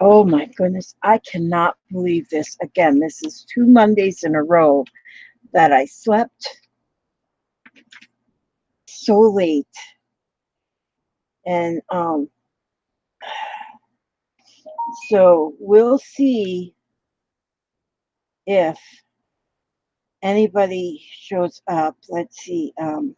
Oh my goodness, I cannot believe this. Again, this is 2 Mondays in a row that I slept so late. And so we'll see if anybody shows up. Let's see. Oh,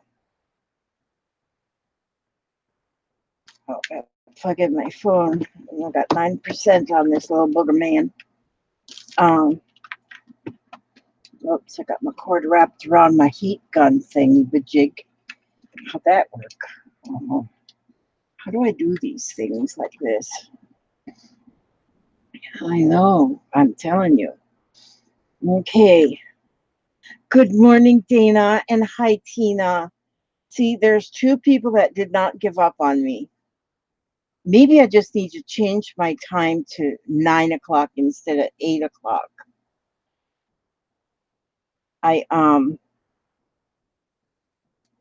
I plug in my phone. I got 9% on this little booger man. Um, Oops, I got my cord wrapped around my heat gun thingy, the jig. How'd that work? Oh, how do I do these things like this? I know, I'm telling you. Okay. Good morning, Dana, and hi, Tina. See, there's two people that did not give up on me. Maybe I just need to change my time to 9 o'clock instead of 8 o'clock. I I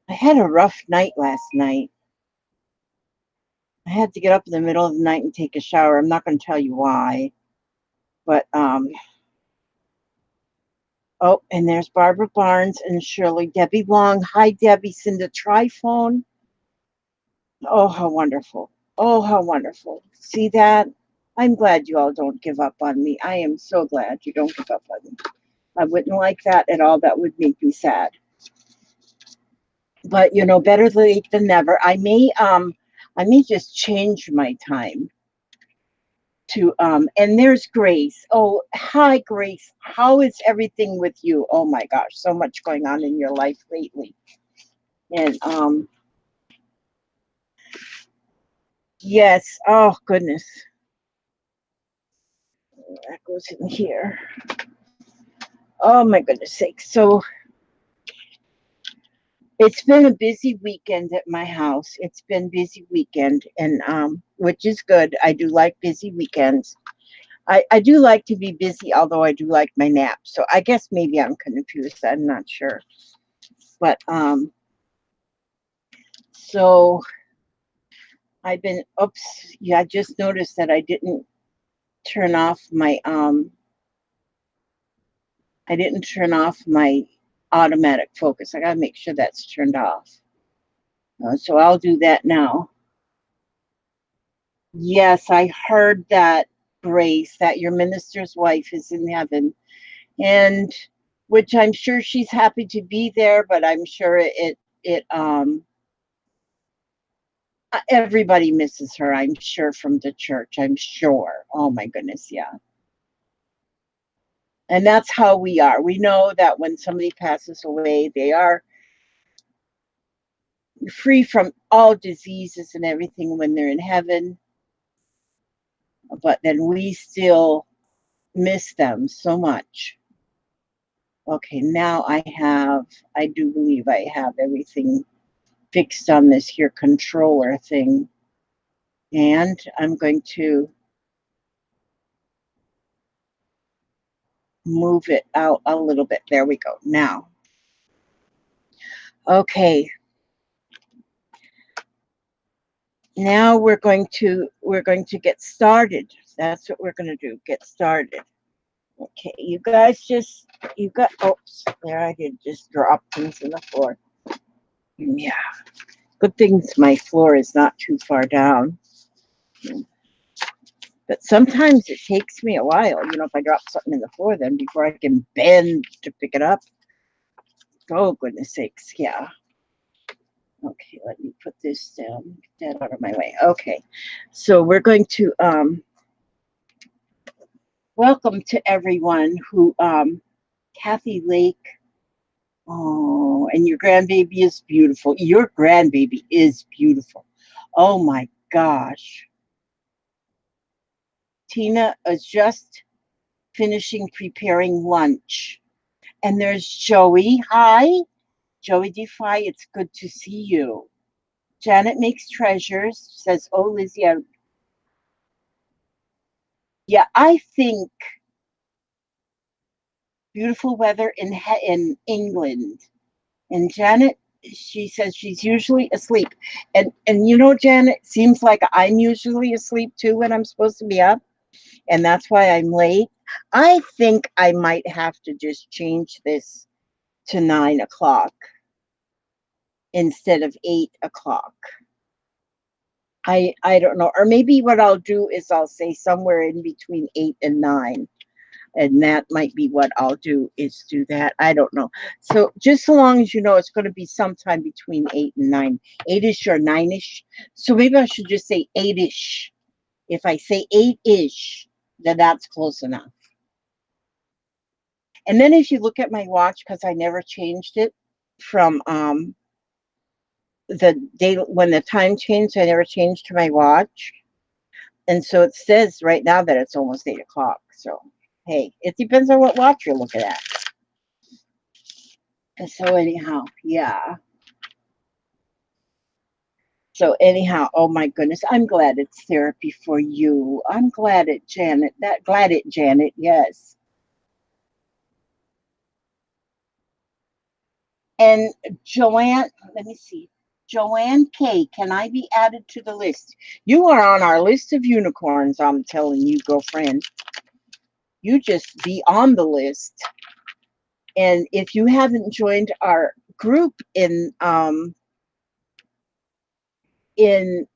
had a rough night last night. I had to get up in the middle of the night and take a shower. I'm not going to tell you why, but oh, and there's Barbara Barnes and Shirley. Debbie Long. Hi, Debbie. Cinda Trifone. Oh, how wonderful. Oh, how wonderful. See that? I'm glad you all don't give up on me. I am so glad you don't give up on me. I wouldn't like that at all. That would make me sad. But you know, better late than never. I may just change my time to and there's Grace. Oh, hi Grace. How is everything with you? Oh my gosh, so much going on in your life lately. And yes, oh goodness. That goes in here. Oh my goodness sake. So it's been a busy weekend at my house. It's been busy weekend and which is good. I do like busy weekends. I do like to be busy, although I do like my naps. So I guess maybe I'm confused. I'm not sure. But so I've been oops, yeah, I just noticed that turn off my I didn't turn off my automatic focus. I gotta make sure that's turned off. So I'll do that now. Yes, I heard that, Grace, that your minister's wife is in heaven, and which I'm sure she's happy to be there, but I'm sure everybody misses her. I'm sure from the church. I'm sure. Oh my goodness, yeah. And that's how we are. We know that when somebody passes away, they are free from all diseases and everything when they're in heaven, but then we still miss them so much. Okay, now I do believe I have everything fixed on this here controller thing. And I'm going to move it out a little bit. There we go. Now, okay. Now we're going to get started. That's what we're going to do. Get started. Okay, you guys you got, oops, there I did just drop things in the floor. Yeah, good things my floor is not too far down. But sometimes it takes me a while, if I drop something in the floor then before I can bend to pick it up. Oh, goodness sakes, yeah. Okay, let me put this down, get that out of my way. Okay, so we're going to, welcome to everyone who, Kathy Lake. Oh, and your grandbaby is beautiful. Your grandbaby is beautiful. Oh my gosh. Tina is just finishing preparing lunch. And there's Joey. Hi, Joey DeFi. It's good to see you. Janet makes treasures. Says, oh, Lizzie. Yeah, I think beautiful weather in England. And Janet, she says she's usually asleep. And Janet, seems like I'm usually asleep too when I'm supposed to be up. and that's why I'm late. I think I might have to just change this to 9 o'clock instead of 8 o'clock. I don't know. Or maybe what I'll do is I'll say somewhere in between 8 and 9. And that might be what I'll do, is do that. I don't know. So just so long as you know it's going to be sometime between 8 and 9. 8-ish or 9-ish. So maybe I should just say 8-ish. If I say 8-ish, then that's close enough. And then if you look at my watch, because I never changed it from the day when the time changed, I never changed to my watch. And so it says right now that it's almost 8 o'clock. So, hey, it depends on what watch you're looking at. And so anyhow, yeah. So anyhow, oh my goodness, I'm glad it's therapy for you. I'm glad it, Janet. Janet, yes. And Joanne, let me see. Joanne K, can I be added to the list? You are on our list of unicorns, I'm telling you, girlfriend. You just be on the list. And if you haven't joined our group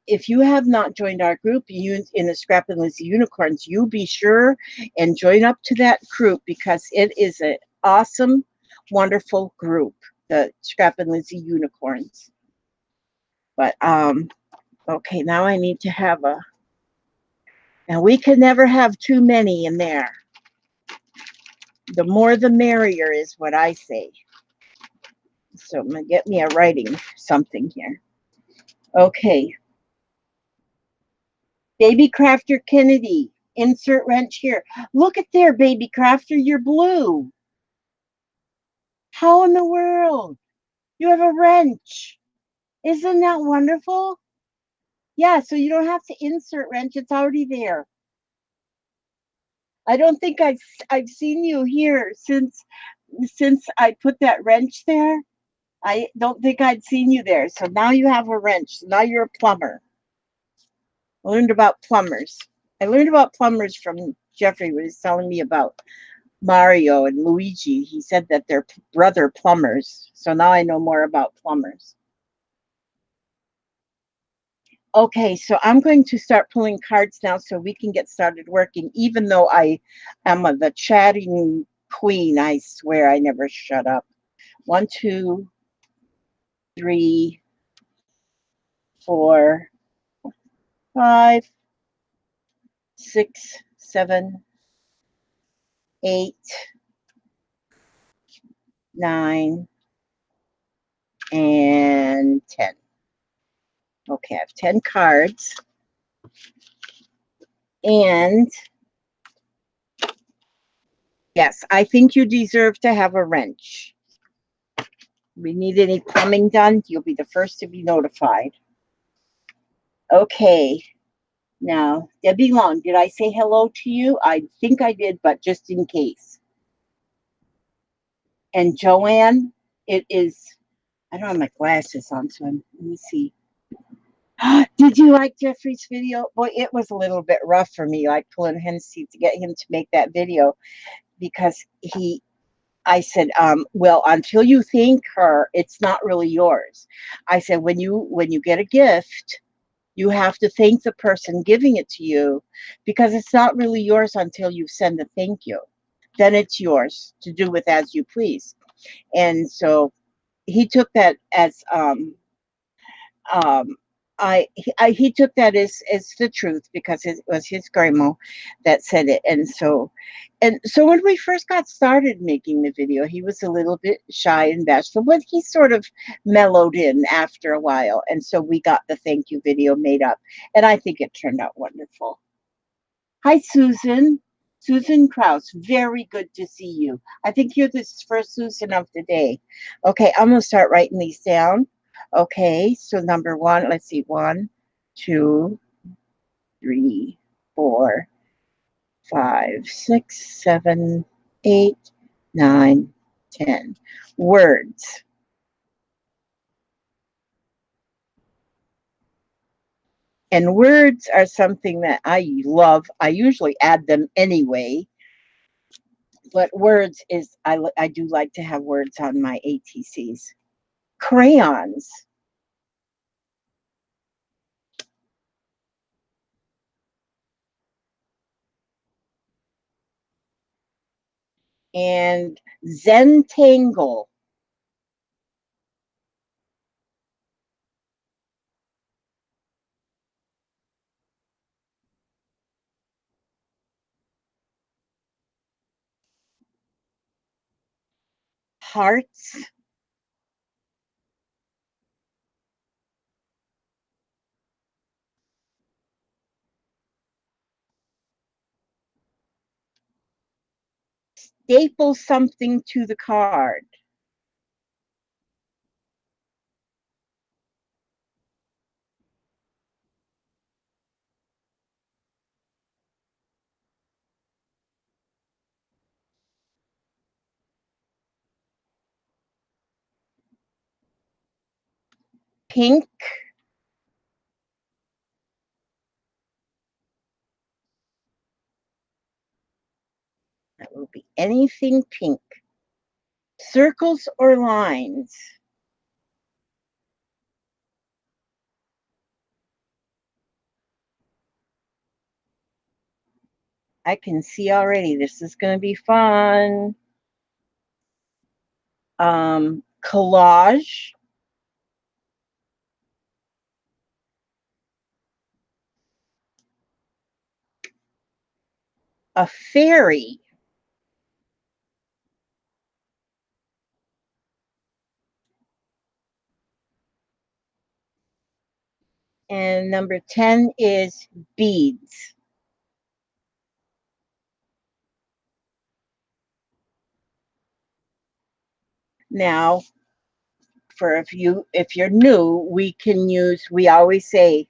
if you have not joined our group in the Scrap and Lizzie Unicorns, you be sure and join up to that group, because it is an awesome, wonderful group, the Scrap and Lizzie Unicorns. But okay, now I need to have and we can never have too many in there. The more the merrier is what I say. So I'm gonna get me a writing something here. Okay. Baby Crafter Kennedy, insert wrench here. Look at there, Baby Crafter, you're blue. How in the world? You have a wrench. Isn't that wonderful? Yeah, so you don't have to insert wrench. It's already there. I don't think I've seen you here since I put that wrench there. I don't think I'd seen you there. So now you have a wrench. So now you're a plumber. I learned about plumbers. I learned about plumbers from Jeffrey, who was telling me about Mario and Luigi. He said that they're brother plumbers. So now I know more about plumbers. Okay, so I'm going to start pulling cards now so we can get started working. Even though I am the chatting queen, I swear I never shut up. 1, 2, 3, 4, 5, 6, 7, 8, 9, and 10. Okay, I have 10 cards. And yes, I think you deserve to have a wrench. We need any plumbing done, you'll be the first to be notified. Okay. Now, Debbie Long, did I say hello to you? I think I did, but just in case. And Joanne, it is, I don't have my glasses on, so let me see. Did you like Jeffrey's video? Boy, it was a little bit rough for me, like pulling hen's teeth to get him to make that video, because I said, well, until you thank her, it's not really yours. I said, when you get a gift, you have to thank the person giving it to you, because it's not really yours until you send a thank you. Then it's yours to do with as you please. And so he took that as he took that as the truth, because it was his grandma that said it. And so when we first got started making the video, he was a little bit shy and bashful, but he sort of mellowed in after a while. And so we got the thank you video made up, and I think it turned out wonderful. Hi, Susan. Susan Kraus, very good to see you. I think you're the first Susan of the day. Okay, I'm going to start writing these down. Okay, so number 1, let's see, 1, 2, 3, 4, 5, 6, 7, 8, 9, 10. Words. And words are something that I love. I usually add them anyway, but words is, I do like to have words on my ATCs. Crayons. And Zentangle. Hearts. Staple something to the card. Pink. That will be anything pink. Circles or lines. I can see already. This is going to be fun. Collage. A fairy. And number 10 is beads. Now, for if you're new, we always say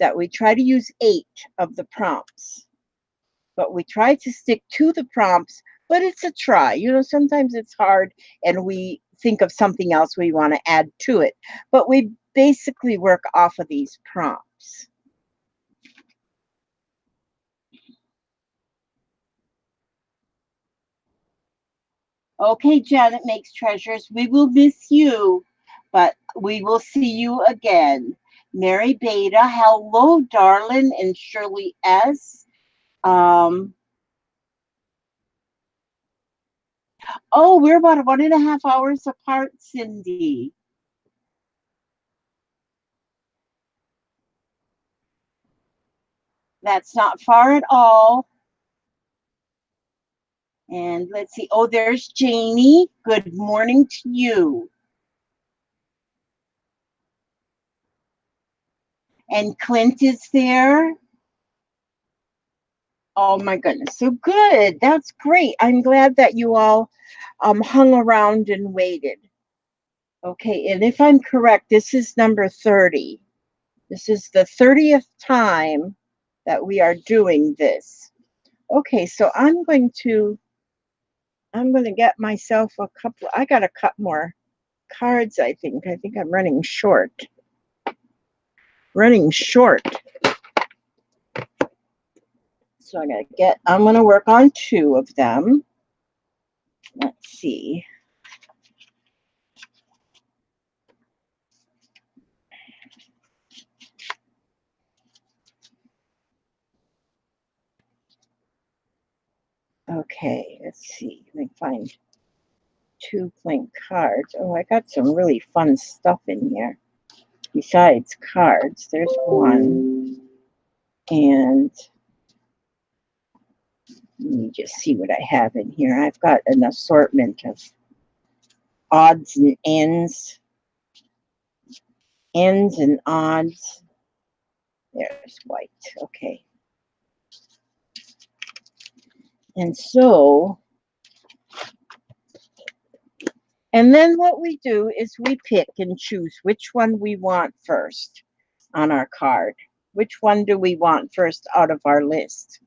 that we try to use 8 of the prompts. But we try to stick to the prompts, but it's a try. You know, sometimes it's hard and we think of something else we want to add to it. But we basically work off of these prompts. Okay, Janet Makes Treasures, we will miss you, but we will see you again. Mary Beta, hello, darling, and Shirley S. Oh, we're about 1.5 hours apart, Cindy. That's not far at all. And let's see. Oh, there's Janie. Good morning to you. And Clint is there. Oh my goodness. So good. That's great. I'm glad that you all hung around and waited. Okay, and if I'm correct, this is number 30. This is the 30th time that we are doing this. Okay, so I'm going to get myself a couple. I got to cut more cards, I think. I think I'm running short. Running short. So I'm going to work on 2 of them. Let's see. Okay, let's see. Let me find 2 blank cards. Oh, I got some really fun stuff in here. Besides cards, there's one. And let me just see what I have in here. I've got an assortment of odds and ends and odds. There's white. Okay. And so, and then what we do is we pick and choose which one we want first on our card. Which one do we want first out of our list?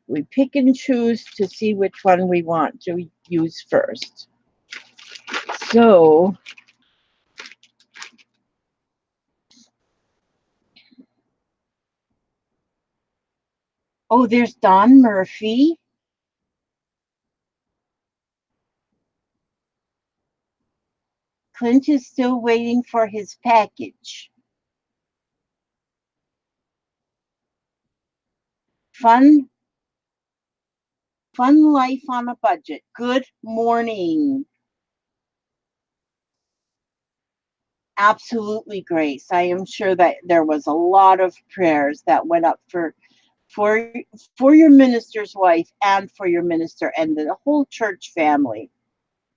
We pick and choose to see which one we want to use first. So Oh, there's Don Murphy. Clint is still waiting for his package. Fun life on a budget. Good morning. Absolutely, Grace. I am sure that there was a lot of prayers that went up for for your minister's wife and for your minister and the whole church family,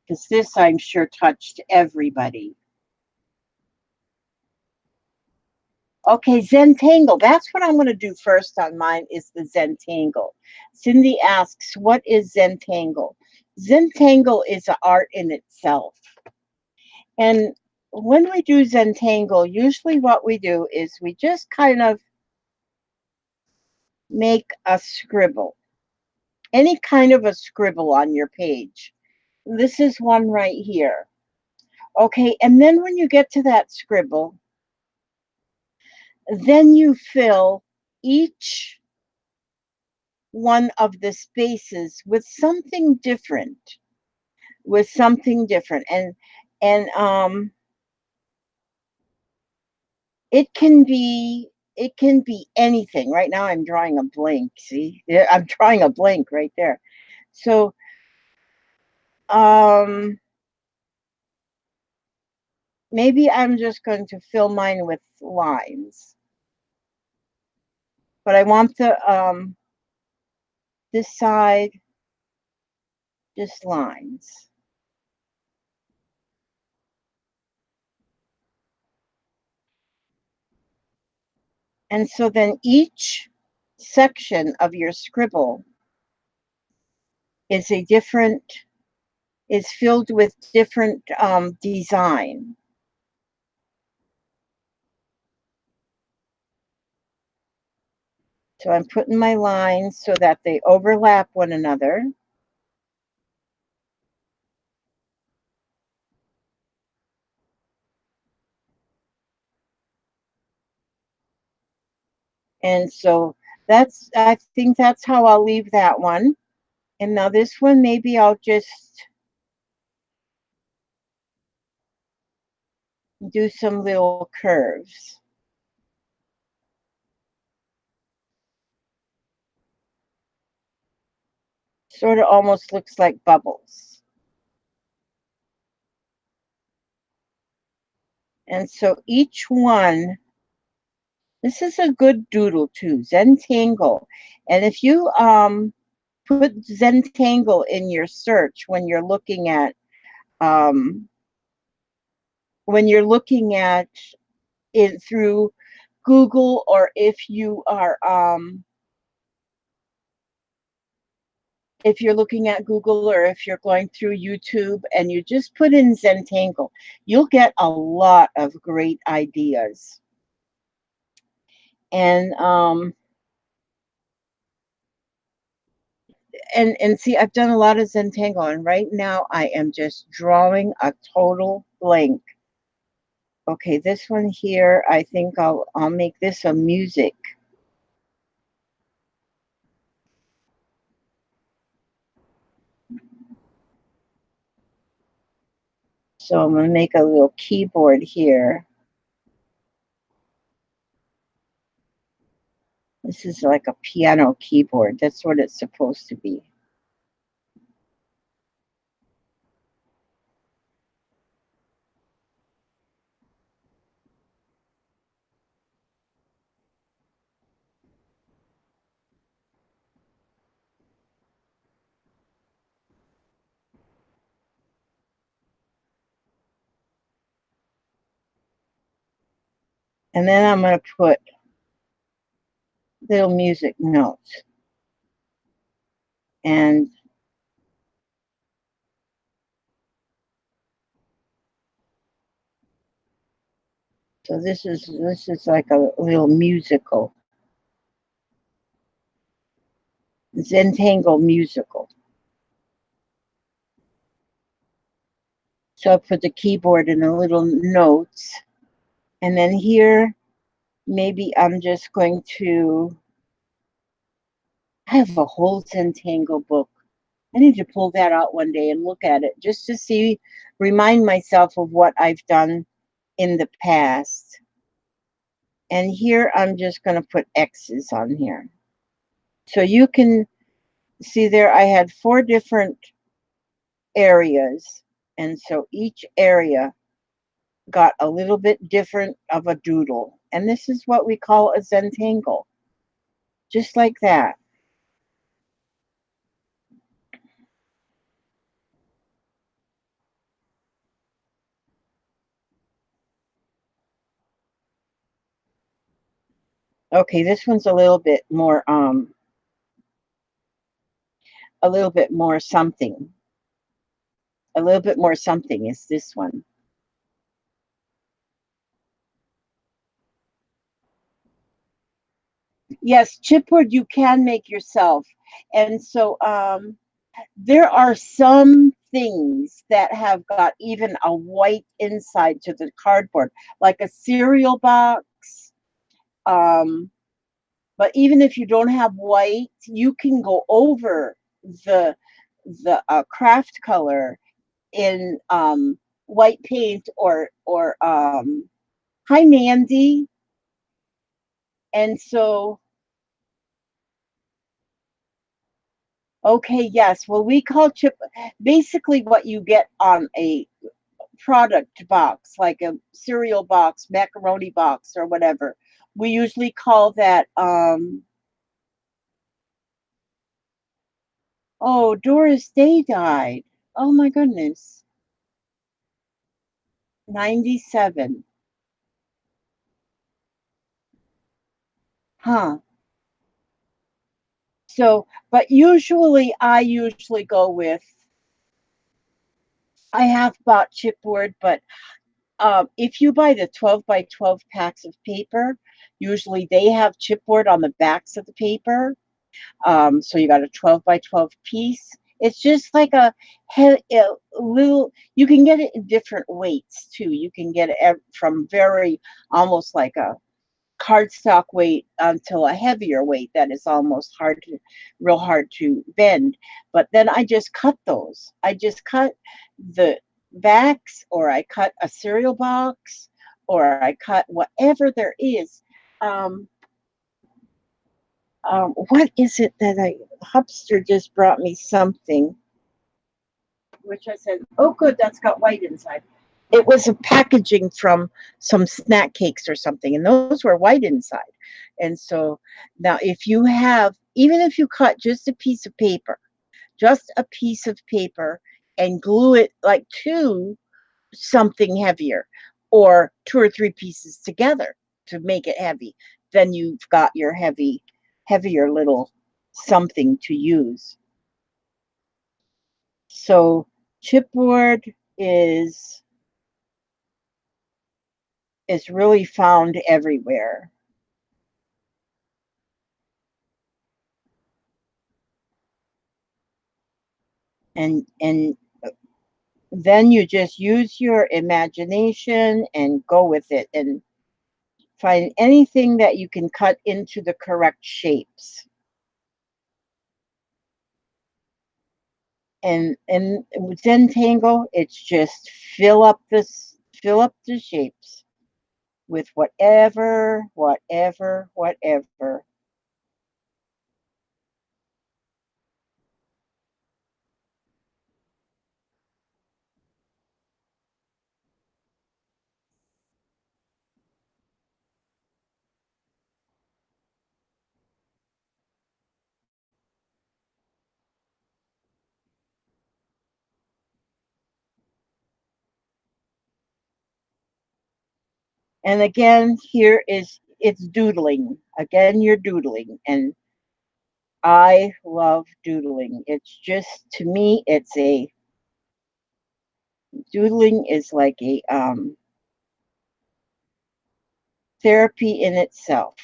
because this, I'm sure, touched everybody. Okay, Zentangle. That's what I'm going to do first on mine, is the Zentangle. Cindy asks, what is Zentangle? Zentangle is an art in itself. And when we do Zentangle, usually what we do is we just kind of make a scribble, any kind of a scribble on your page. This is one right here. Okay, and then when you get to that scribble, then you fill each one of the spaces with something different, and it can be anything. Right now I'm drawing a blank. See, I'm drawing a blank right there. So maybe I'm just going to fill mine with lines, but I want the this side just lines. And so then each section of your scribble is filled with different design. So I'm putting my lines so that they overlap one another. And so I think that's how I'll leave that one. And now this one, maybe I'll just do some little curves. Sort of almost looks like bubbles. And so each one, this is a good doodle too, Zentangle. And if you put Zentangle in your search um, when you're looking at it through Google, or if you're looking at Google, or if you're going through YouTube and you just put in Zentangle, you'll get a lot of great ideas. And see, I've done a lot of Zentangle, and right now I am just drawing a total blank. Okay, this one here, I think I'll make this a music. So I'm going to make a little keyboard here. This is like a piano keyboard. That's what it's supposed to be. And then I'm going to put little music notes. And so this is like a little musical. Zentangle musical. So I put the keyboard in the little notes. And then here, maybe I'm just going to I have a whole Zentangle book. I need to pull that out one day and look at it just to see, remind myself of what I've done in the past. And here I'm just going to put X's on here. So you can see there I had 4 different areas. And so each area got a little bit different of a doodle. And this is what we call a Zentangle. Just like that. Okay, this one's a little bit more something. A little bit more something is this one. Yes, chipboard you can make yourself. And so there are some things that have got even a white inside to the cardboard, like a cereal box. But even if you don't have white, you can go over the craft color in white paint or hi Mandy. And so okay, yes. Well, we call chip basically what you get on a product box, like a cereal box, macaroni box, or whatever. We usually call that oh, Doris Day died. Oh my goodness. 97. Huh. So, but I usually go with, I have bought chipboard, but if you buy the 12 by 12 packs of paper, usually they have chipboard on the backs of the paper. So you got a 12 by 12 piece. It's just like a little, you can get it in different weights too. You can get it from very almost like a cardstock weight until a heavier weight that is almost real hard to bend. But then I just cut those. I just cut the backs, or I cut a cereal box, or I cut whatever there is. Um, what is it that Hupster just brought me something, which I said, oh, good, that's got white inside. It was a packaging from some snack cakes or something, and those were white inside. And so now, even if you cut just a piece of paper, and glue it like to something heavier, or 2 or 3 pieces together to make it heavy, then you've got your heavier little something to use. So chipboard is really found everywhere. And then you just use your imagination and go with it and find anything that you can cut into the correct shapes. And with Zentangle, it's just fill up the shapes with whatever. And again, it's doodling. Again, you're doodling. And I love doodling. It's just, to me, doodling is like a therapy in itself.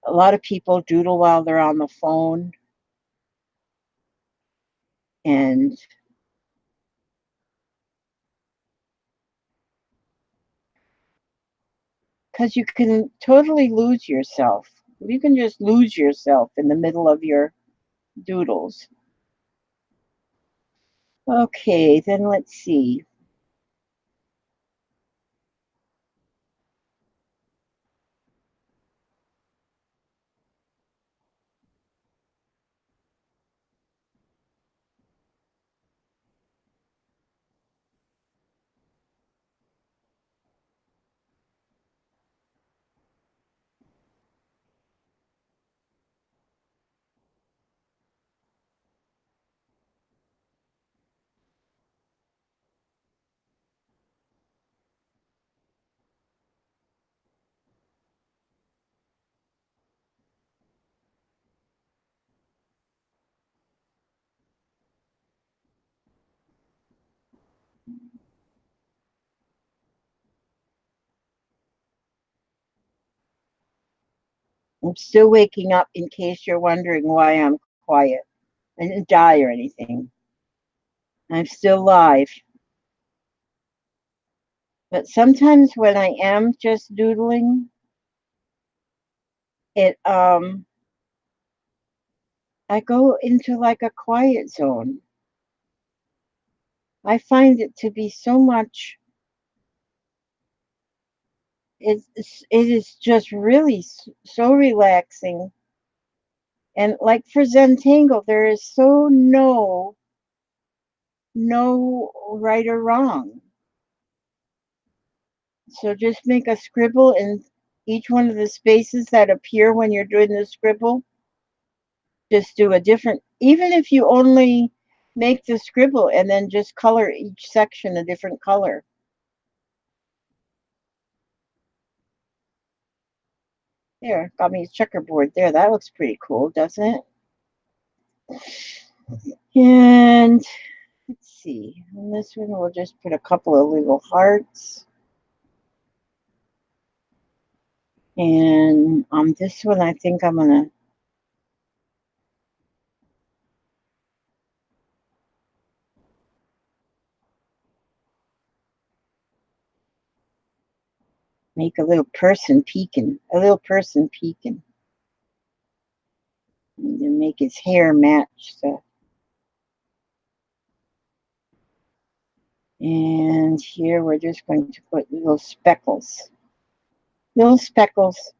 A lot of people doodle while they're on the phone, and because you can totally lose yourself. You can just lose yourself in the middle of your doodles. Okay, then let's see. I'm still waking up in case you're wondering why I'm quiet. I didn't die or anything. I'm still live. But sometimes when I am just doodling, it I go into like a quiet zone. I find it to be so much it is just really so relaxing. And like for Zentangle, there is so no right or wrong. So just make a scribble in each one of the spaces that appear when you're doing the scribble. Just do a different, even if you only make the scribble and then just color each section a different color. There, got me a checkerboard there. That looks pretty cool, doesn't it? And let's see. On this one, we'll just put a couple of little hearts. And on this one, I think I'm going to make a little person peeking. A little person peeking. And then make his hair match. So. And here we're just going to put little speckles. Little speckles.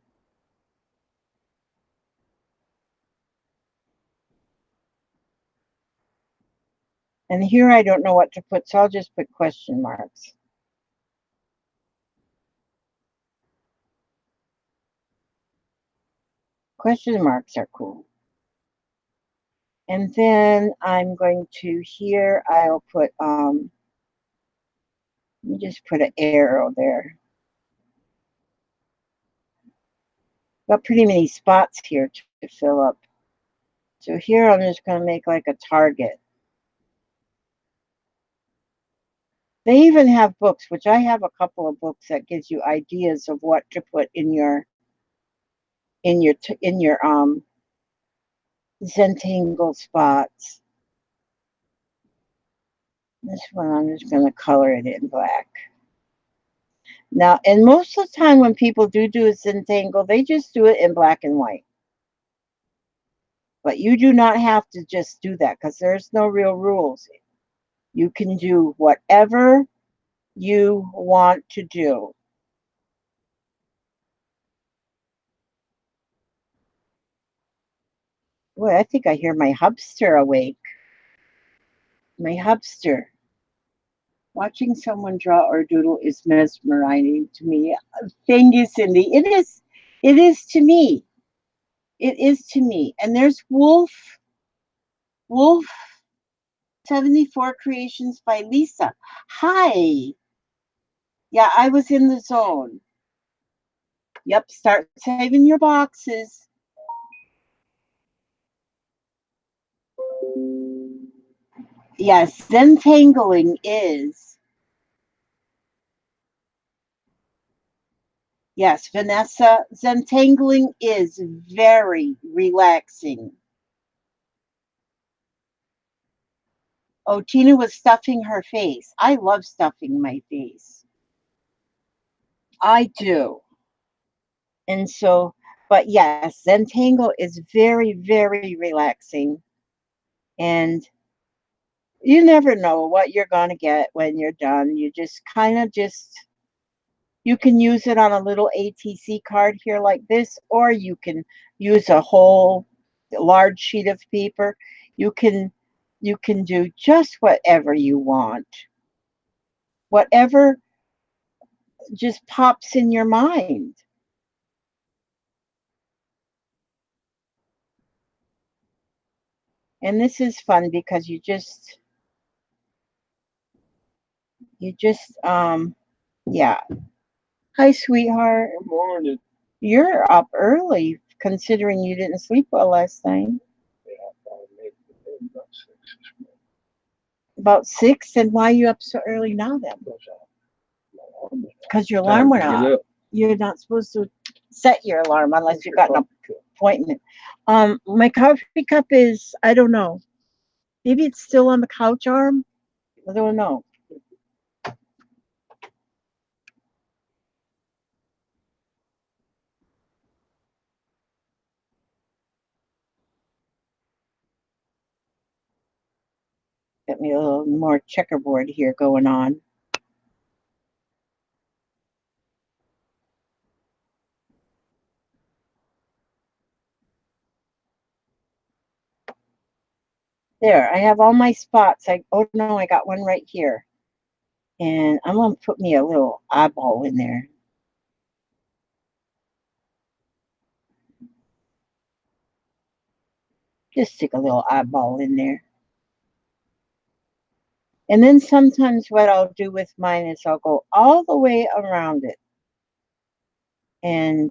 And here I don't know what to put, so I'll just put question marks. Question marks are cool. And then I'm going to here, I'll put, let me just put an arrow there. Got pretty many spots here to fill up. So here I'm just going to make like a target. They even have books, which I have a couple of books that gives you ideas of what to put in your Zentangle spots. This one I'm just going to color it in black. Now, and most of the time when people do a Zentangle, they just do it in black and white. But you do not have to just do that because there's no real rules. You can do whatever you want to do. Boy, I think I hear my hubster awake. My hubster. Watching someone draw or doodle is mesmerizing to me. Thank you, Cindy. It is to me. It is to me. And there's Wolf 74 Creations by Lisa. Hi. Yeah, I was in the zone. Yep, start saving your boxes. Yes, Zentangling is. Yes, Vanessa, Zentangling is very relaxing. Oh, Tina was stuffing her face. I love stuffing my face. I do. And so But yes, Zentangle is very, very relaxing. And you never know what you're going to get when you're done. You just kind of just, you can use it on a little ATC card here like this, or you can use a whole large sheet of paper. You can do just whatever you want. Whatever just pops in your mind. And this is fun because you just yeah. Hi, sweetheart. Good morning. You're up early considering you didn't sleep well last night. Yeah, I probably made it to bed about 6 this morning. About 6? And why are you up so early now then? Because your alarm Time to went get off. up. You're not supposed to set your alarm unless you've got an Coffee cup. appointment. My coffee cup is, I don't know. Maybe it's still on the couch arm. I don't know. Get me a little more checkerboard here going on. There, I have all my spots. Oh no, I got one right here. And I'm gonna put me a little eyeball in there. Just stick a little eyeball in there. And then sometimes what I'll do with mine is I'll go all the way around it. And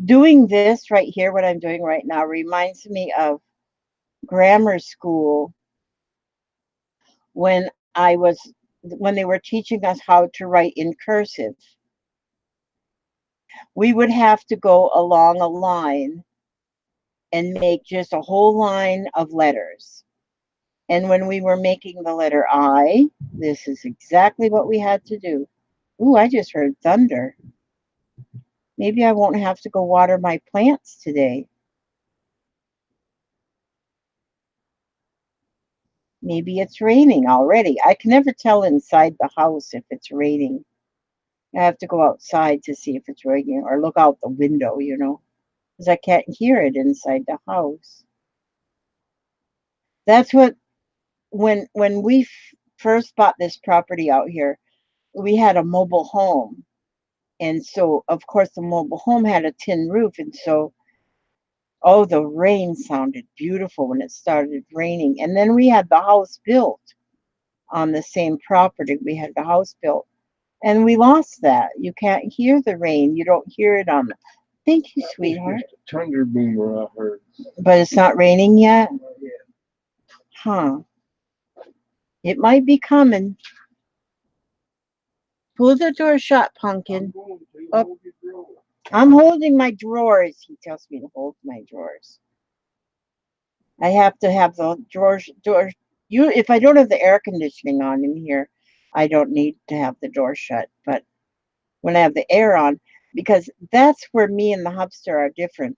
doing this right here, what I'm doing right now, reminds me of grammar school when when they were teaching us how to write in cursive. We would have to go along a line and make just a whole line of letters. And when we were making the letter I, this is exactly what we had to do. Ooh, I just heard thunder. Maybe I won't have to go water my plants today. Maybe it's raining already. I can never tell inside the house if it's raining. I have to go outside to see if it's raining or look out the window, because I can't hear it inside the house. That's what when we first bought this property out here, we had a mobile home. And so, of course, the mobile home had a tin roof. And so, oh, the rain sounded beautiful when it started raining. And then we had the house built on the same property. We had the house built. And we lost that. You can't hear the rain. You don't hear it on the. Thank you, sweetheart. It's just a thunder boomer I heard. But it's not raining yet? Yeah. Huh. It might be coming. Pull the door shut, Pumpkin. Oh. I'm holding my drawers. He tells me to hold my drawers. I have to have the doors. If I don't have the air conditioning on in here, I don't need to have the door shut. But when I have the air on, because that's where me and the hubster are different.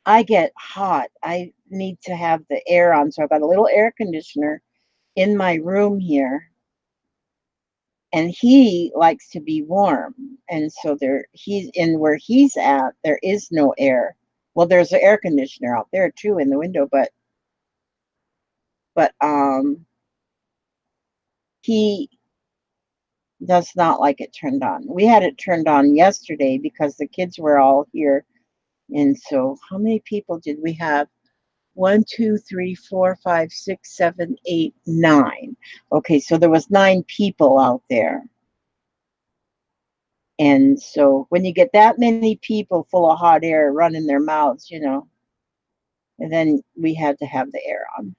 I get hot. I need to have the air on. So I've got a little air conditioner in my room here. And he likes to be warm. And so he's in where he's at, there is no air. Well, there's an air conditioner out there too in the window, but he does not like it turned on. We had it turned on yesterday because the kids were all here. And so how many people did we have? 1, 2, 3, 4, 5, 6, 7, 8, 9. Okay, so there was 9 people out there. And so when you get that many people full of hot air running their mouths, and then we had to have the air on.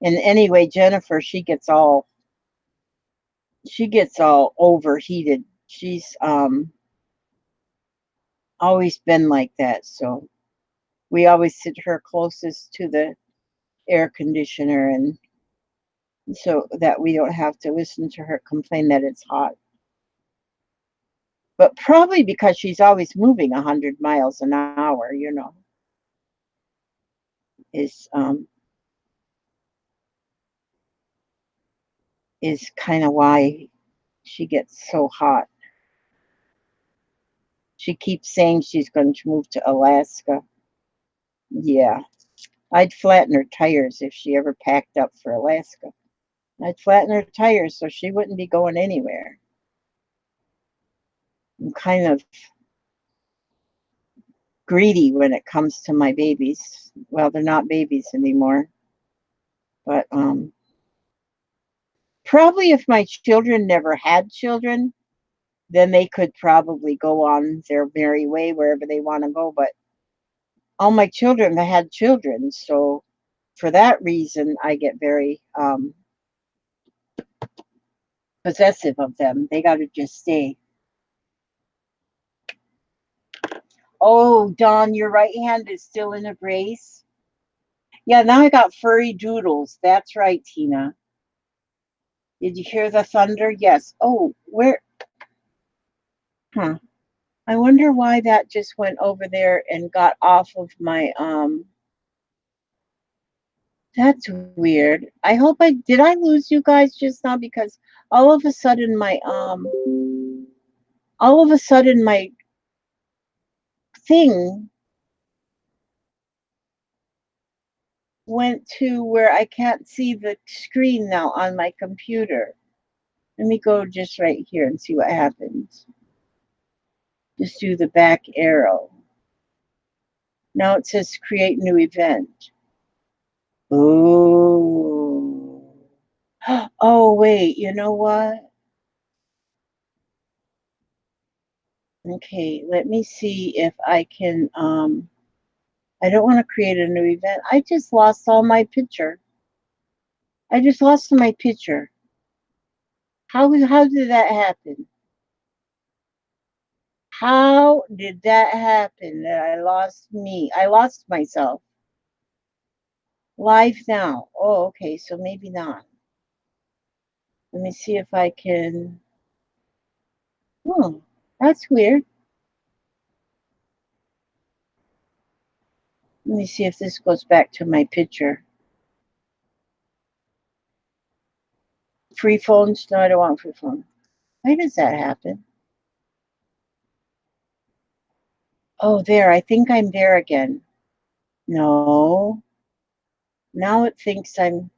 And anyway, Jennifer, she gets all overheated. She's always been like that. So we always sit her closest to the air conditioner, and so that we don't have to listen to her complain that it's hot. But probably because she's always moving 100 miles an hour, you know, is kind of why she gets so hot. She keeps saying she's going to move to Alaska. Yeah, I'd flatten her tires if she ever packed up for Alaska. I'd flatten her tires so she wouldn't be going anywhere. I'm kind of greedy when it comes to my babies. Well, they're not babies anymore. But probably if my children never had children, then they could probably go on their merry way wherever they want to go. But all my children had children, so for that reason, I get very possessive of them. They got to just stay. Oh, Dawn, your right hand is still in a brace. Yeah, now I got furry doodles. That's right, Tina. Did you hear the thunder? Yes. Oh, where? Huh. I wonder why that just went over there and got off of my That's weird. I hope did I lose you guys just now, because all of a sudden my thing went to where I can't see the screen now on my computer. Let me go just right here and see what happens. Just do the back arrow. Now it says create new event. Oh. Oh, wait, you know what? Okay, let me see if I can, I don't want to create a new event. I just lost all my picture. I just lost my picture. How did that happen? How did that happen that I lost me? I lost myself. Live now. Oh, okay, so maybe not. Let me see if I can. Oh, that's weird. Let me see if this goes back to my picture. Free phones? No, I don't want free phone. Why does that happen? Oh, there. I think I'm there again. No. Now it thinks I'm.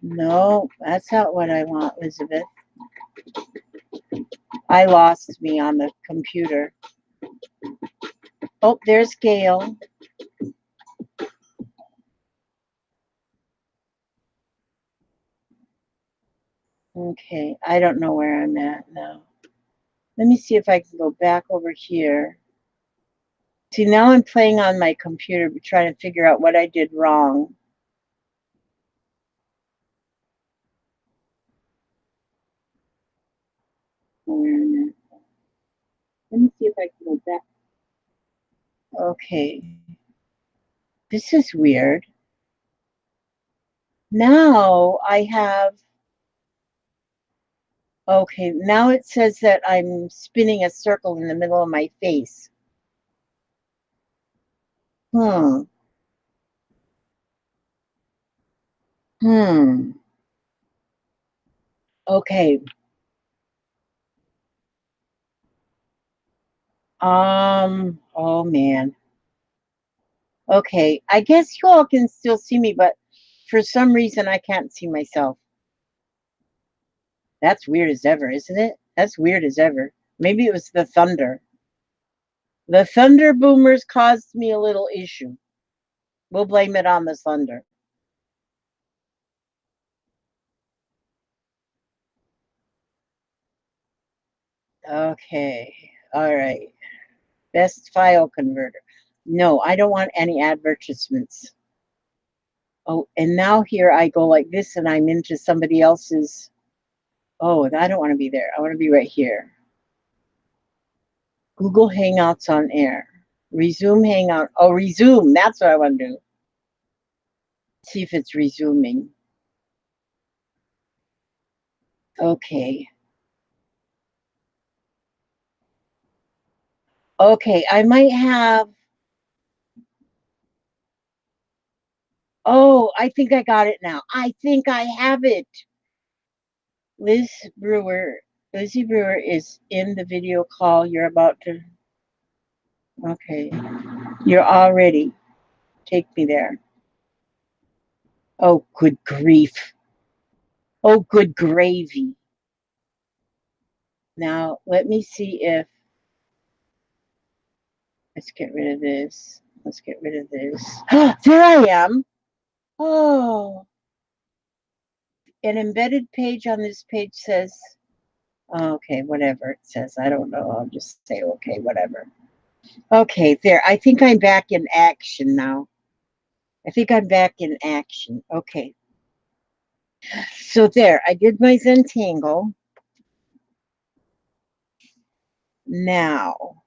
No, that's not what I want, Elizabeth. I lost me on the computer. Oh, there's Gail. Okay, I don't know where I'm at now. Let me see if I can go back over here. See, now I'm playing on my computer, trying to figure out what I did wrong. Let me see if I can go back. Okay. This is weird. Now I have, okay, now it says that I'm spinning a circle in the middle of my face. Hmm. Hmm. Okay. Oh man. Okay. I guess you all can still see me, but for some reason I can't see myself. That's weird as ever, isn't it? That's weird as ever. Maybe it was the thunder. The thunder boomers caused me a little issue. We'll blame it on the thunder. Okay. All right. Best file converter. No, I don't want any advertisements. Oh, and now here I go like this and I'm into somebody else's. Oh, I don't want to be there. I want to be right here. Google Hangouts on air. Resume Hangout. Oh, resume. That's what I want to do. See if it's resuming. Okay. Okay, I might have. Oh, I think I got it now. I think I have it. Lizzie Brewer is in the video call. You're about to. Okay, you're already. Take me there. Oh, good grief. Oh, good gravy. Now, let me see if. Let's get rid of this. Let's get rid of this. There I am. Oh, an embedded page on this page says, okay, whatever it says. I don't know. I'll just say, okay, whatever. Okay, there. I think I'm back in action now. I think I'm back in action. Okay. So there, I did my Zentangle. Now,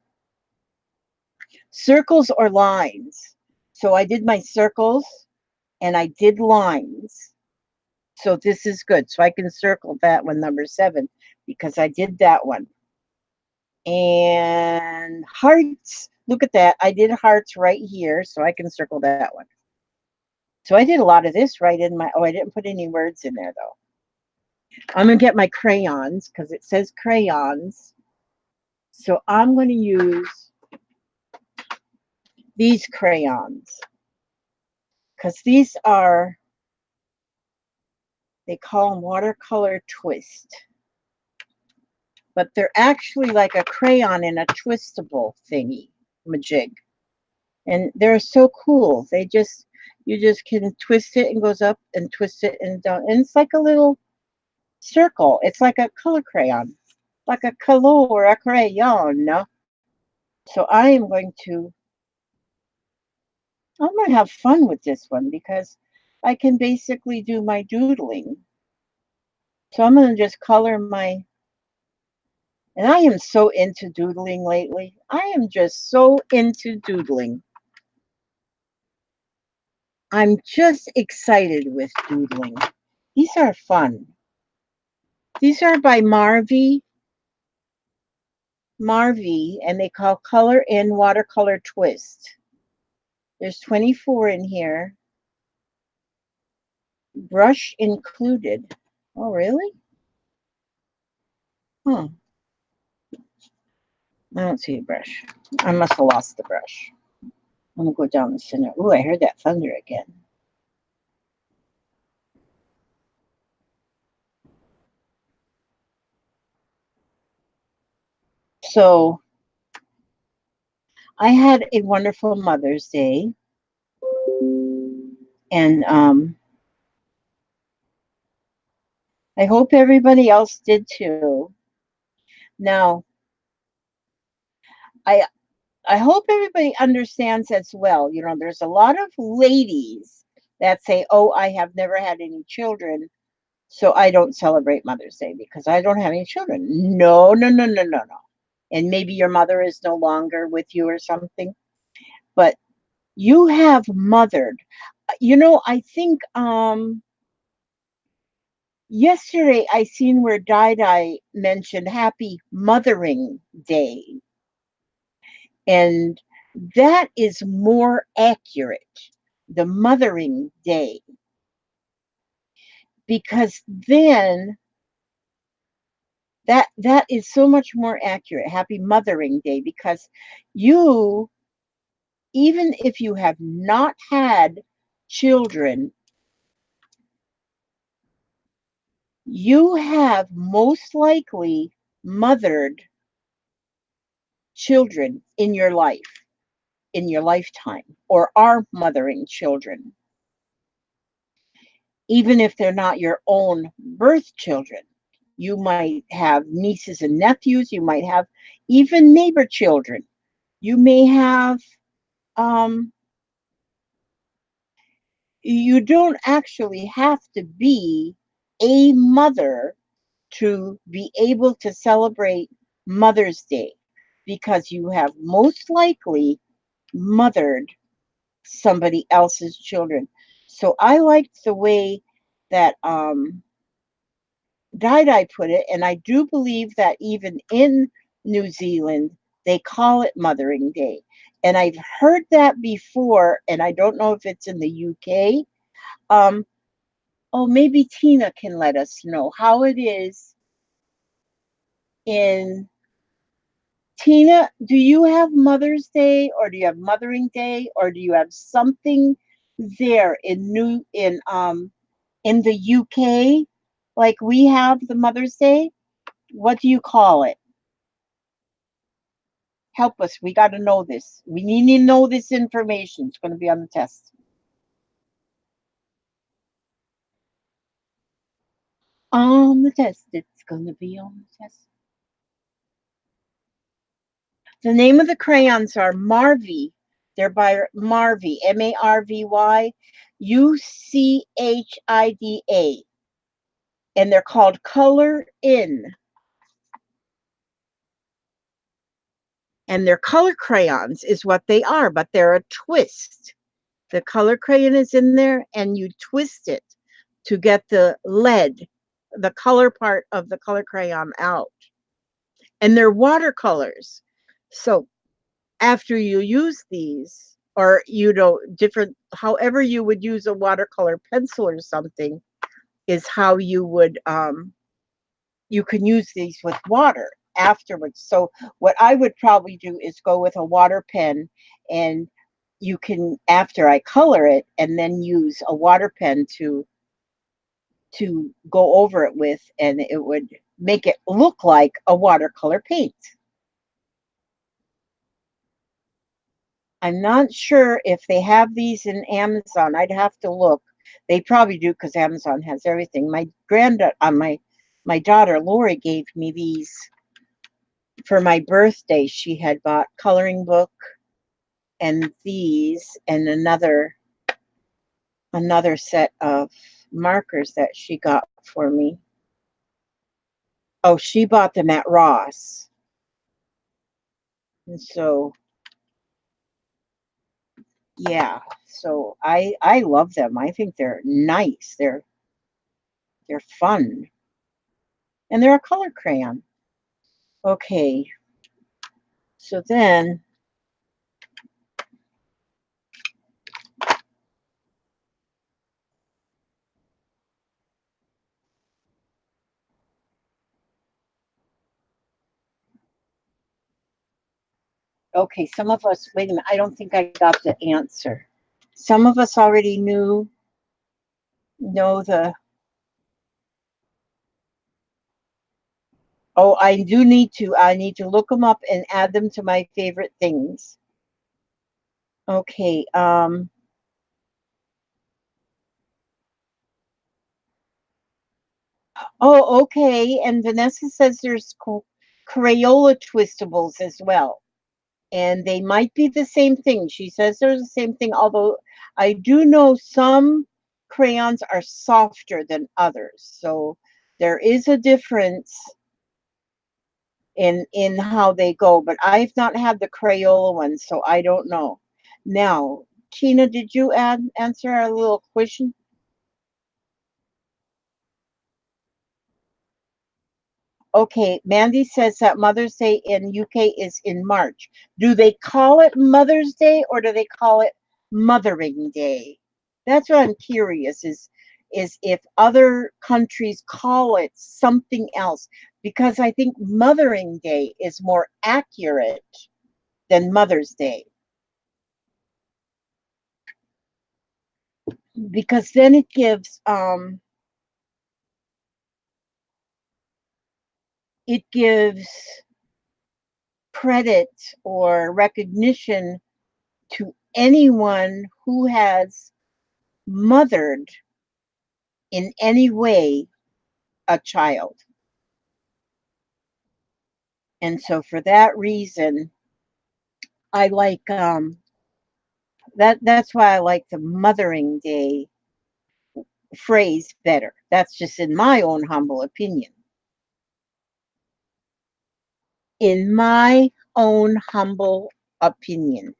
circles or lines. So I did my circles and I did lines. So this is good. So I can circle that one, number 7, because I did that one. And hearts, look at that. I did hearts right here, so I can circle that one. So I did a lot of this right in my, oh, I didn't put any words in there though. I'm going to get my crayons because it says crayons. So I'm going to use these crayons because these are, they call them watercolor twist. But they're actually like a crayon in a twistable thingy, majig. And they're so cool. They just, you just can twist it and goes up and twist it and down. And it's like a little circle. It's like a color crayon, like a color, a crayon. So I'm going to have fun with this one because I can basically do my doodling. So I'm going to just color my, and I am so into doodling lately. I am just so into doodling. I'm just excited with doodling. These are fun. These are by Marvy, and they call Color in Watercolor Twist. There's 24 in here. Brush included. Oh, really? Huh. I don't see a brush. I must have lost the brush. I'm going to go down the center. Ooh, I heard that thunder again. So I had a wonderful Mother's Day. And I hope everybody else did too. Now, I hope everybody understands as well. You know, there's a lot of ladies that say, oh, I have never had any children, so I don't celebrate Mother's Day because I don't have any children. No, no, no, no, no, no. And maybe your mother is no longer with you or something, but you have mothered. You know, I think yesterday I seen where Dai mentioned Happy Mothering Day. And that is more accurate, the Mothering Day, because then that is so much more accurate. Happy Mothering Day, because you, even if you have not had children, you have most likely mothered children in your life, in your lifetime, or are mothering children, even if they're not your own birth children. You might have nieces and nephews. You might have even neighbor children. You may have, you don't actually have to be a mother to be able to celebrate Mother's Day, because you have most likely mothered somebody else's children. So I liked the way that Dai put it, and I do believe that even in New Zealand, they call it Mothering Day. And I've heard that before, and I don't know if it's in the UK. Oh, maybe Tina can let us know how it is in Tina. Do you have Mother's Day, or do you have Mothering Day, or do you have something there in the UK like we have the Mother's Day? What do you call it? Help us. We got to know this. We need to know this information. It's going to be on the test. On the test. It's going to be on the test. The name of the crayons are Marvy. They're by Marvy, Marvy, Uchida. And they're called Color In. And they're color crayons is what they are, but they're a twist. The color crayon is in there, and you twist it to get the lead, the color part of the color crayon out. And they're watercolors. So after you use these, or different, however you would use a watercolor pencil or something, is how you would you can use these with water afterwards. So what I would probably do is go with a water pen, and you can, after I color it, and then use a water pen to go over it with, and it would make it look like a watercolor paint. I'm not sure if they have these in Amazon. I'd have to look. They probably do, because Amazon has everything. My daughter Lori gave me these for my birthday. She had bought coloring book and these and another set of markers that she got for me. Oh, she bought them at Ross. And so yeah, so I love them. I think they're nice. They're fun. And they're a color crayon. Okay. So then okay, some of us, wait a minute, I don't think I got the answer. Some of us already know the, oh, I need to look them up and add them to my favorite things. Okay, oh, okay, and Vanessa says there's Crayola Twistables as well. And they might be the same thing. She says they're the same thing, although I do know some crayons are softer than others. So there is a difference in how they go, but I've not had the Crayola ones, so I don't know. Now, Tina, did you answer our little question? Okay, Mandy says that Mother's Day in UK is in March. Do they call it Mother's Day, or do they call it Mothering Day? That's what I'm curious, is if other countries call it something else, because I think Mothering Day is more accurate than Mother's Day. Because then it gives credit or recognition to anyone who has mothered in any way a child. And so for that reason, I like that's why I like the Mothering Day phrase better. That's just in my own humble opinion. In my own humble opinion.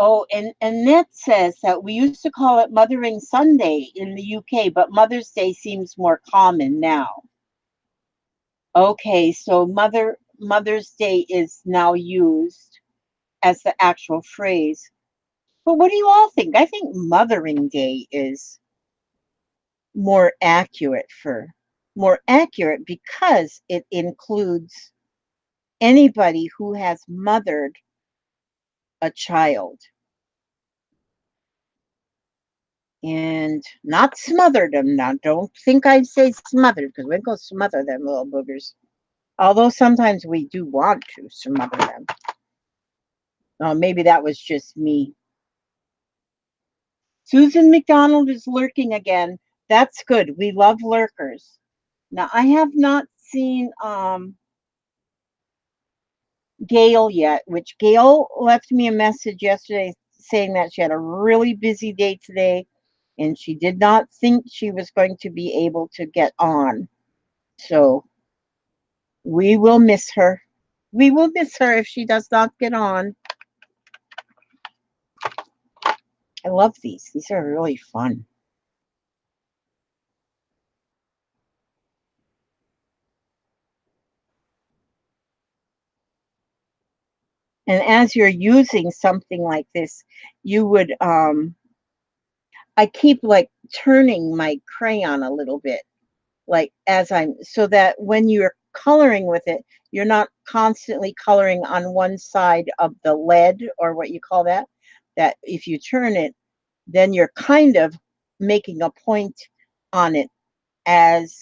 Oh, and Annette says that we used to call it Mothering Sunday in the UK, but Mother's Day seems more common now. Okay, so Mother's Day is now used as the actual phrase. But what do you all think? I think Mothering Day is more accurate because it includes anybody who has mothered a child and not smothered them. Now, don't think I say smothered because we go smother them little boogers. Although sometimes we do want to smother them. Oh, maybe that was just me. Susan McDonald is lurking again. That's good. We love lurkers. Now, I have not seen Gail yet, which Gail left me a message yesterday saying that she had a really busy day today and she did not think she was going to be able to get on. So we will miss her. We will miss her if she does not get on. I love these. These are really fun. And as you're using something like this, you would I keep like turning my crayon a little bit, like as I'm so that when you're coloring with it, you're not constantly coloring on one side of the lead or what you call that. That if you turn it, then you're kind of making a point on it as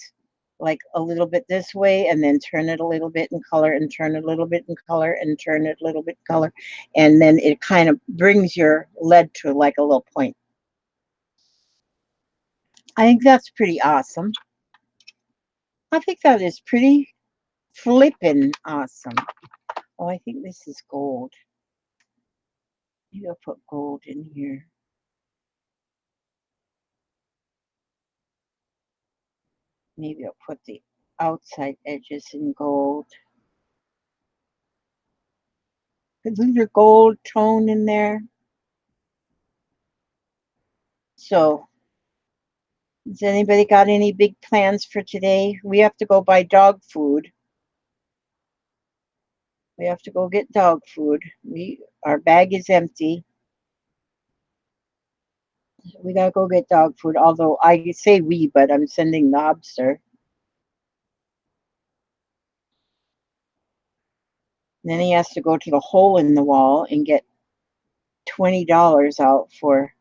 like a little bit this way and then turn it a little bit in color and turn it a little bit in color and turn it a little bit in color. And then it kind of brings your lead to like a little point. I think that's pretty awesome. I think that is pretty flippin' awesome. Oh, I think this is gold. Maybe I'll put gold in here. Maybe I'll put the outside edges in gold. Put a little gold tone in there. So, has anybody got any big plans for today? We have to go buy dog food. We have to go get dog food. Our bag is empty. We gotta go get dog food. Although I say we, but I'm sending the Hubster. Then he has to go to the hole in the wall and get $20 out for.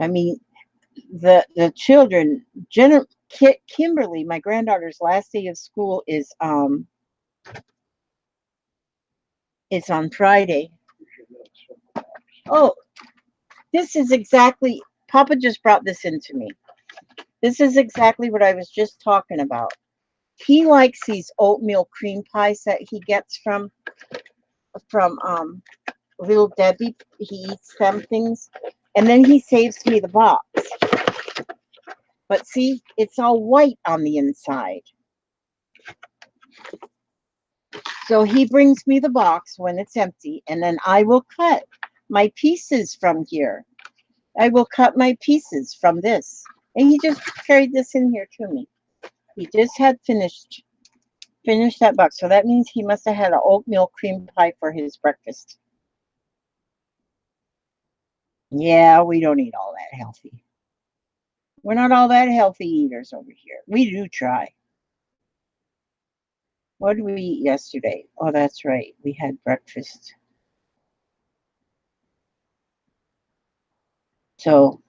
I mean, the children. Kimberly, my granddaughter's last day of school is on Friday. Oh, this is exactly. Papa just brought this into me. This is exactly what I was just talking about. He likes these oatmeal cream pies that he gets from Little Debbie. He eats them things, and then he saves me the box. But see, it's all white on the inside. So he brings me the box when it's empty, and then I will cut my pieces from here. I will cut my pieces from this. And he just carried this in here to me. He just had finished that box. So that means he must have had an oatmeal cream pie for his breakfast. Yeah, we don't eat all that healthy. We're not all that healthy eaters over here. We do try. What did we eat yesterday? Oh, that's right. We had breakfast. So,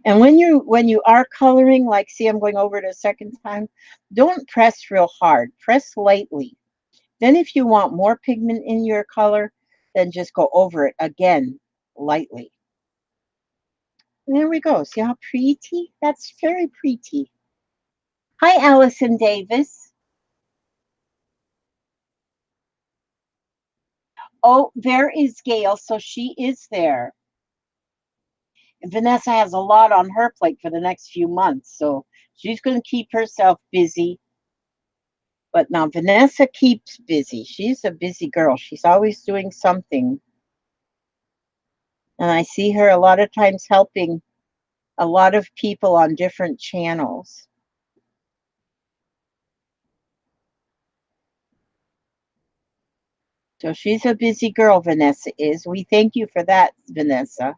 and when you are coloring, like, see, I'm going over it a second time, don't press real hard. Press lightly. Then if you want more pigment in your color, then just go over it again, lightly. And there we go. See how pretty? That's very pretty. Hi, Allison Davis. Oh, there is Gail. So she is there. And Vanessa has a lot on her plate for the next few months. So she's going to keep herself busy. But now Vanessa keeps busy. She's a busy girl. She's always doing something. And I see her a lot of times helping a lot of people on different channels. So she's a busy girl, Vanessa is. We thank you for that, Vanessa.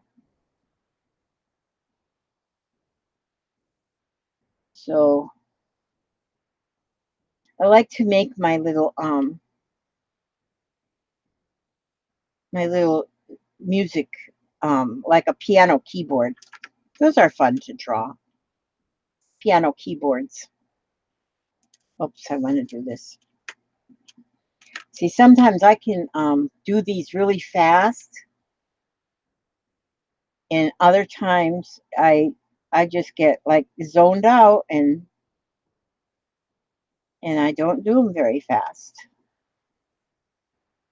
So I like to make my little music like a piano keyboard. Those are fun to draw. Piano keyboards. Oops, I want to do this. See, sometimes I can do these really fast, and other times I just get like zoned out and I don't do them very fast.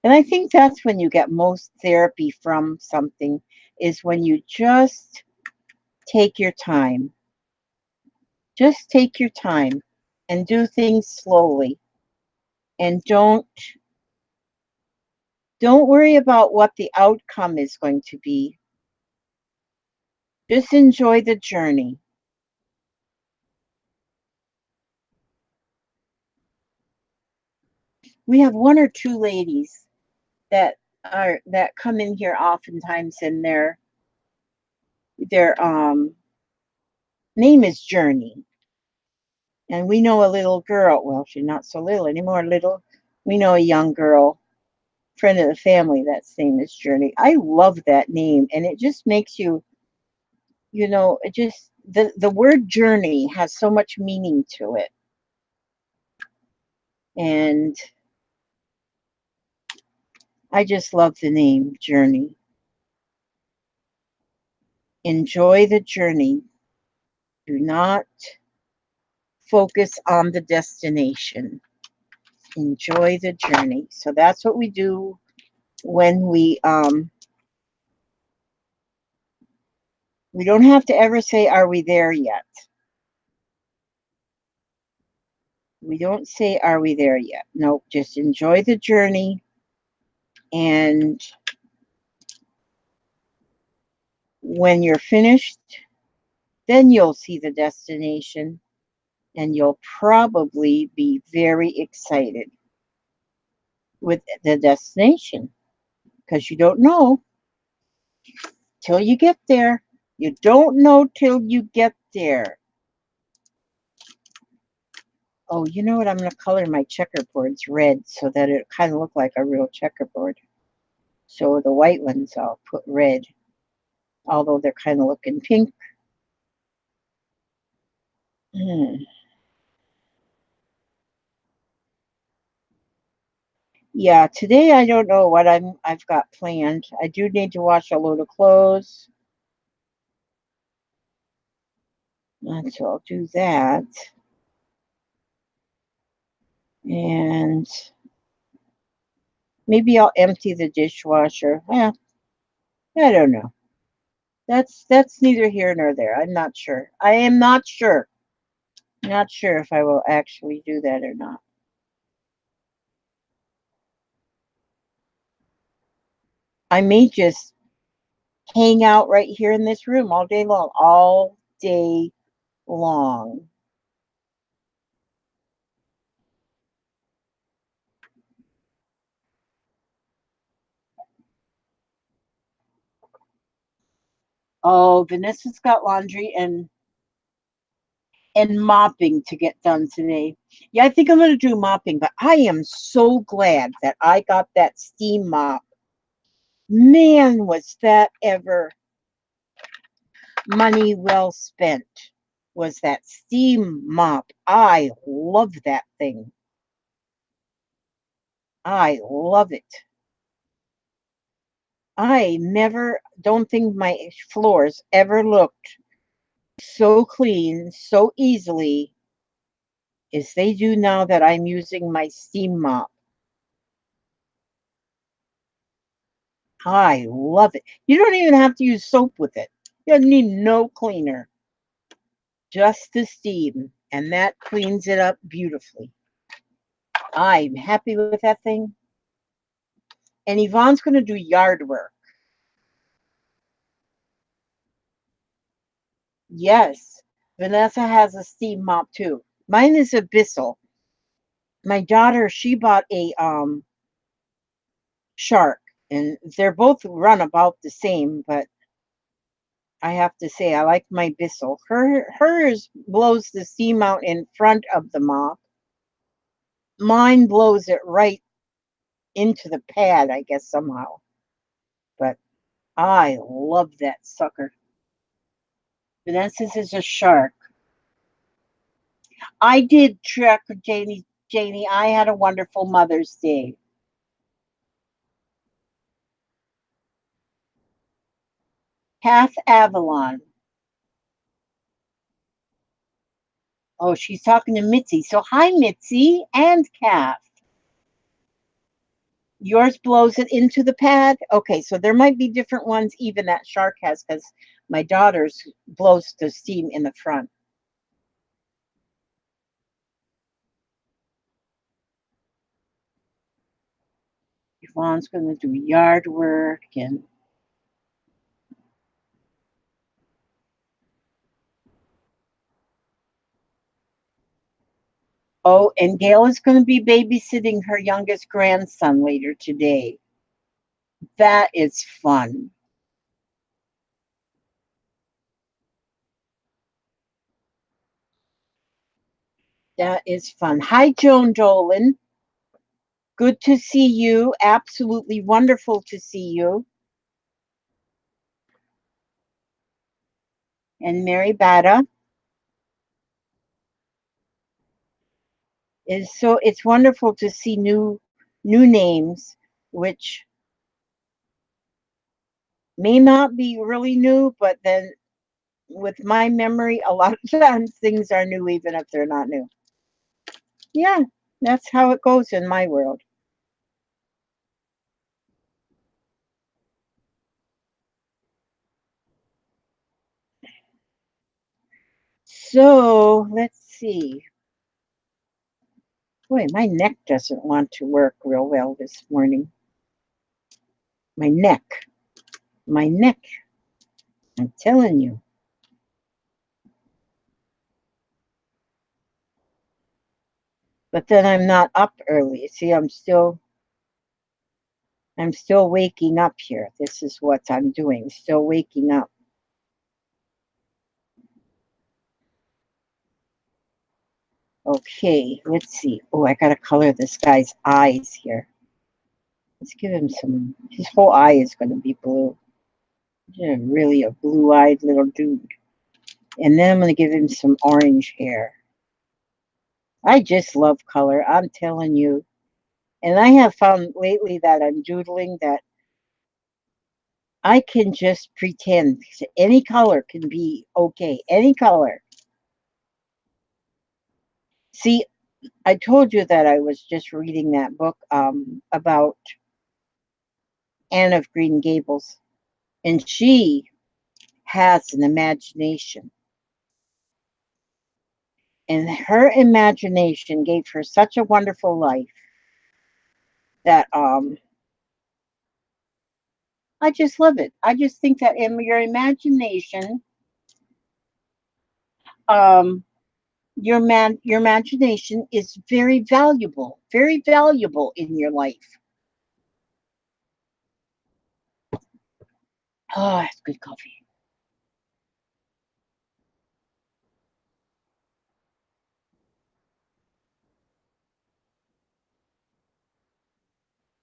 And I think that's when you get most therapy from something, is when you just take your time. Just take your time and do things slowly, and don't worry about what the outcome is going to be. Just enjoy the journey. We have one or two ladies that come in here oftentimes, and their name is Journey. And we know a little girl, well, she's not so little anymore, little. We know a young girl, friend of the family, that's name is Journey. I love that name, and it just makes you, it just, the word journey has so much meaning to it. And I just love the name Journey. Enjoy the journey. Do not focus on the destination. Enjoy the journey. So that's what we do when we don't have to ever say, are we there yet? We don't say, are we there yet? Nope, just enjoy the journey. And when you're finished, then you'll see the destination, and you'll probably be very excited with the destination, because you don't know till you get there. You don't know till you get there. Oh, you know what? I'm going to color my checkerboards red so that it kind of look like a real checkerboard. So the white ones I'll put red, although they're kind of looking pink. Yeah, today I don't know what I've got planned. I do need to wash a load of clothes. And so I'll do that. And maybe I'll empty the dishwasher. Yeah, I don't know. That's neither here nor there. I'm not sure. I am not sure. Not sure if I will actually do that or not. I may just hang out right here in this room all day long. All day long. Oh, Vanessa's got laundry and mopping to get done today. Yeah, I think I'm going to do mopping, but I am so glad that I got that steam mop. Man, was that ever money well spent. Was that steam mop. I love that thing. I love it. I don't think my floors ever looked so clean, so easily as they do now that I'm using my steam mop. I love it. You don't even have to use soap with it. You need no cleaner, just the steam, and that cleans it up beautifully. I'm happy with that thing. And Yvonne's going to do yard work. Yes. Vanessa has a steam mop too. Mine is a Bissell. My daughter, she bought a Shark, and they're both run about the same, but I have to say I like my Bissell. Hers blows the steam out in front of the mop. Mine blows it right into the pad, I guess, somehow. But I love that sucker. Vanessa's is a Shark. I did trick Janie. Janie, I had a wonderful Mother's Day. Kath Avalon. Oh, she's talking to Mitzi. So hi, Mitzi and Kath. Yours blows it into the pad. Okay, so there might be different ones even that Shark has, because my daughter's blows the steam in the front. Yvonne's going to do yard work and oh, and Gail is going to be babysitting her youngest grandson later today. That is fun. That is fun. Hi, Joan Dolan. Good to see you. Absolutely wonderful to see you. And Mary Bada is so it's wonderful to see new names, which may not be really new, but then with my memory, a lot of times things are new even if they're not new. Yeah, that's how it goes in my world. So let's see. Boy, my neck doesn't want to work real well this morning. My neck. My neck. I'm telling you. But then I'm not up early. See, I'm still waking up here. This is what I'm doing. Still waking up. Okay, let's see. Oh, I gotta color this guy's eyes here. Let's give him some. His whole eye is gonna be blue. He's really a blue-eyed little dude. And then I'm gonna give him some orange hair. I just love color. I'm telling you. And I have found lately that I'm doodling that I can just pretend any color can be okay. Any color. See, I told you that I was just reading that book about Anne of Green Gables, and she has an imagination. And her imagination gave her such a wonderful life that I just love it. I just think that in your imagination, um, your imagination is very valuable in your life. Oh, it's good coffee.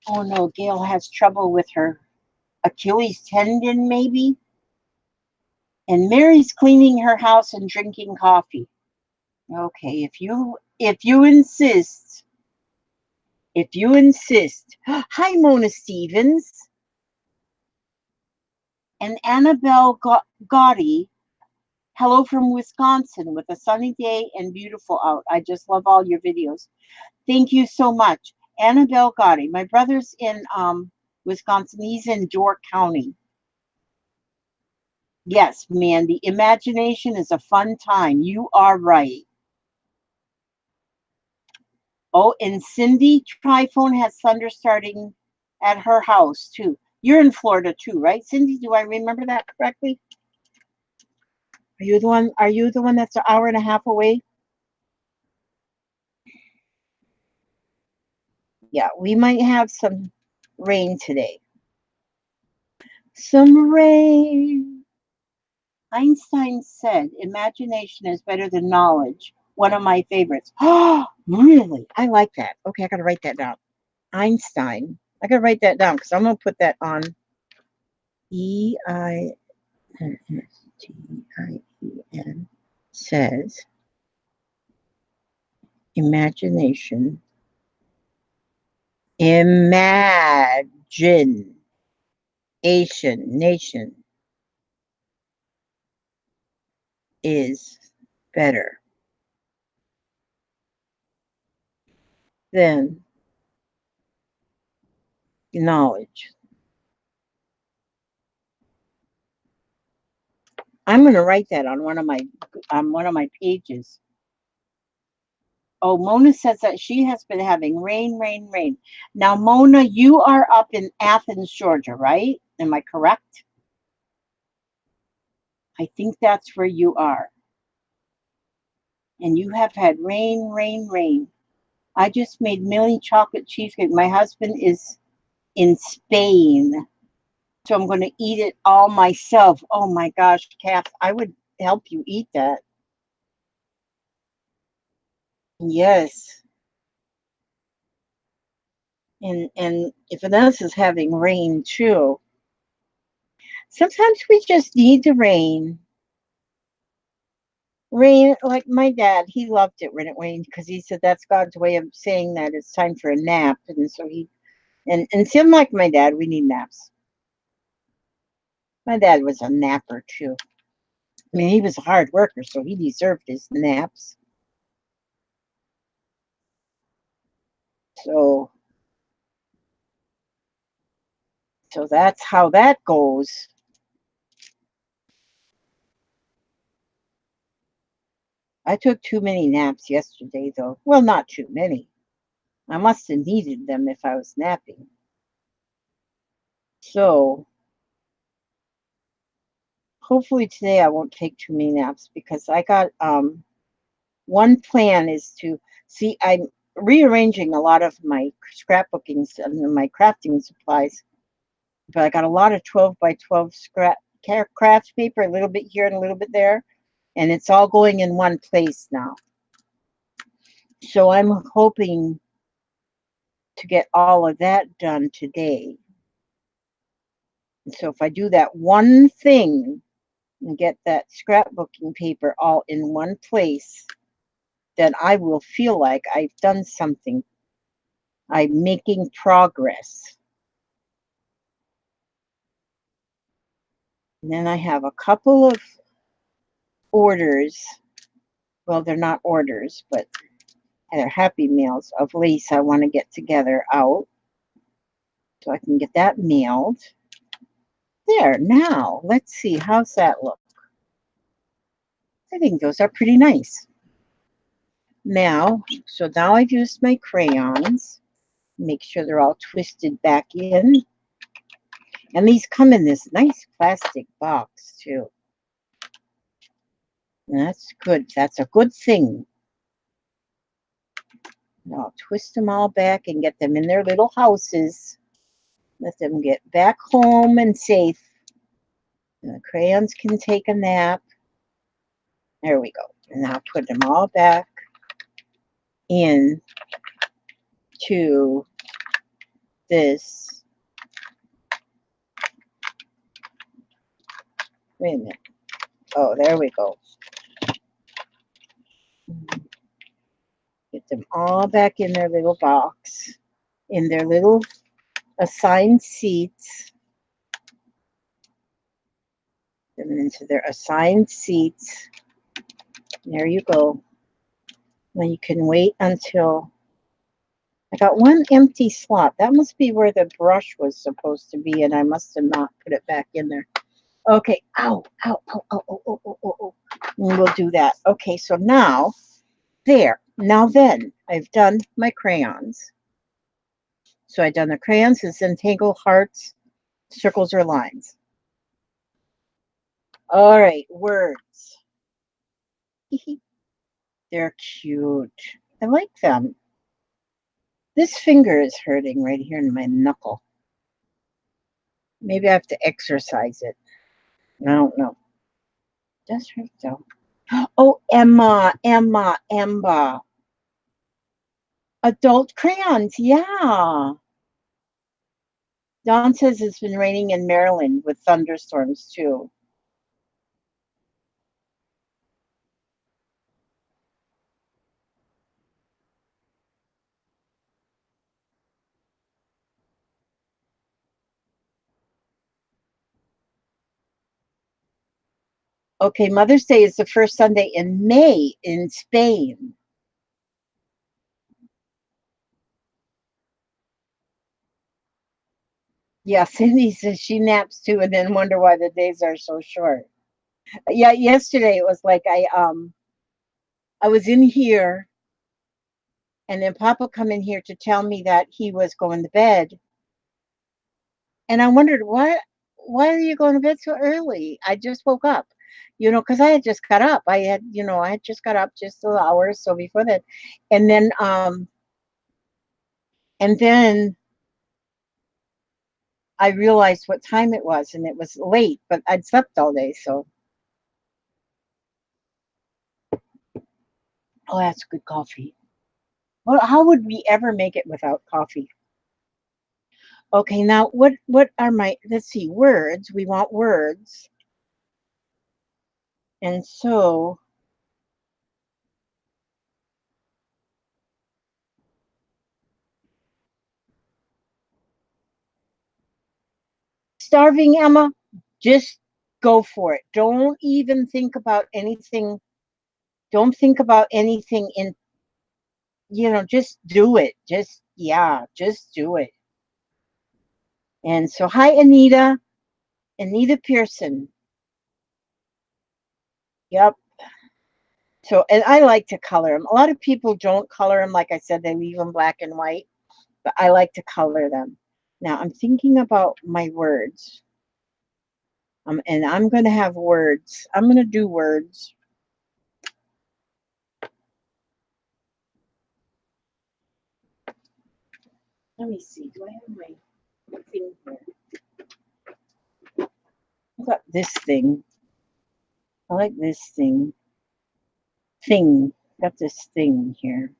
Oh no, Gail has trouble with her Achilles tendon, maybe. And Mary's cleaning her house and drinking coffee. Okay, if you insist, if you insist. Hi, Mona Stevens and Annabelle Gotti. Hello from Wisconsin with a sunny day and beautiful out. I just love all your videos. Thank you so much. Annabelle Gotti. My brother's in Wisconsin. He's in Door County. Yes, man, the imagination is a fun time. You are right. Oh, and Cindy Trifone has thunder starting at her house too. You're in Florida too, right, Cindy? Do I remember that correctly? Are you the one? Are you the one that's an hour and a half away? Yeah, we might have some rain today. Some rain. Einstein said, imagination is better than knowledge. One of my favorites. Oh, really? I like that. Okay, I got to write that down. Einstein. I got to write that down because I'm going to put that on Einstein says, imagination. Nation is better than knowledge. I'm going to write that on one of my pages. Oh, Mona says that she has been having rain, rain, rain. Now, Mona, you are up in Athens, Georgia, right? Am I correct? I think that's where you are. And you have had rain, rain, rain. I just made Millie chocolate cheesecake. My husband is in Spain, so I'm going to eat it all myself. Oh my gosh, Kath, I would help you eat that. Yes. And if Vanessa's having rain too, sometimes we just need the rain. Rain, like my dad, he loved it when it rained because he said that's God's way of saying that it's time for a nap. And so and Tim, like my dad, we need naps. My dad was a napper too. I mean, he was a hard worker, so he deserved his naps. So, so that's how that goes. I took too many naps yesterday, though. Well, not too many. I must have needed them if I was napping. So, hopefully today I won't take too many naps because I got one plan is to see I'm rearranging a lot of my scrapbooking and my crafting supplies, but I got a lot of 12 by 12 craft paper, a little bit here and a little bit there, and it's all going in one place now. So I'm hoping to get all of that done today. And so if I do that one thing and get that scrapbooking paper all in one place, then I will feel like I've done something. I'm making progress. And then I have a couple of orders. Well, they're not orders, but they're Happy Meals of lace I want to get together out. So I can get that mailed. There, now, let's see, how's that look? I think those are pretty nice. Now, so now I've used my crayons. Make sure they're all twisted back in. And these come in this nice plastic box, too. And that's good. That's a good thing. Now I'll twist them all back and get them in their little houses. Let them get back home and safe. And the crayons can take a nap. There we go. And now put them all back in to this. Wait a minute. Oh, there we go. Get them all back in their little box, in their little assigned seats. Them into their assigned seats. There you go. Now you can wait until I got one empty slot. That must be where the brush was supposed to be, and I must have not put it back in there. Okay. Ow, ow, ow, ow, ow, ow, ow, ow, ow. And we'll do that. Okay, so now, there. Now then, I've done my crayons. So I've done the crayons, the Zentangle hearts, circles, or lines. All right, words. They're cute. I like them. This finger is hurting right here in my knuckle. Maybe I have to exercise it. I don't know. It does hurt though. Oh, Emma. Adult crayons, yeah. Dawn says it's been raining in Maryland with thunderstorms too. Okay, Mother's Day is the first Sunday in May in Spain. Yeah, Cindy says she naps too and then wonder why the days are so short. Yeah, yesterday it was like I was in here and then Papa come in here to tell me that he was going to bed. And I wondered why are you going to bed so early? I just woke up. Because I had just got up. I had just got up just an hour or so before that. And then I realized what time it was and it was late, but I'd slept all day, so oh, that's good coffee. Well, how would we ever make it without coffee? Okay, now what are let's see, words. We want words. And so starving, Emma, just go for it. Don't even think about anything. Don't think about anything just do it. Just do it. And so hi Anita Pearson. Yep. So, and I like to color them. A lot of people don't color them. Like I said, they leave them black and white, but I like to color them. Now I'm thinking about my words. And I'm going to have words. I'm going to do words. Let me see. Do I have my thing here? I've got this thing. I like this thing. Got this thing here.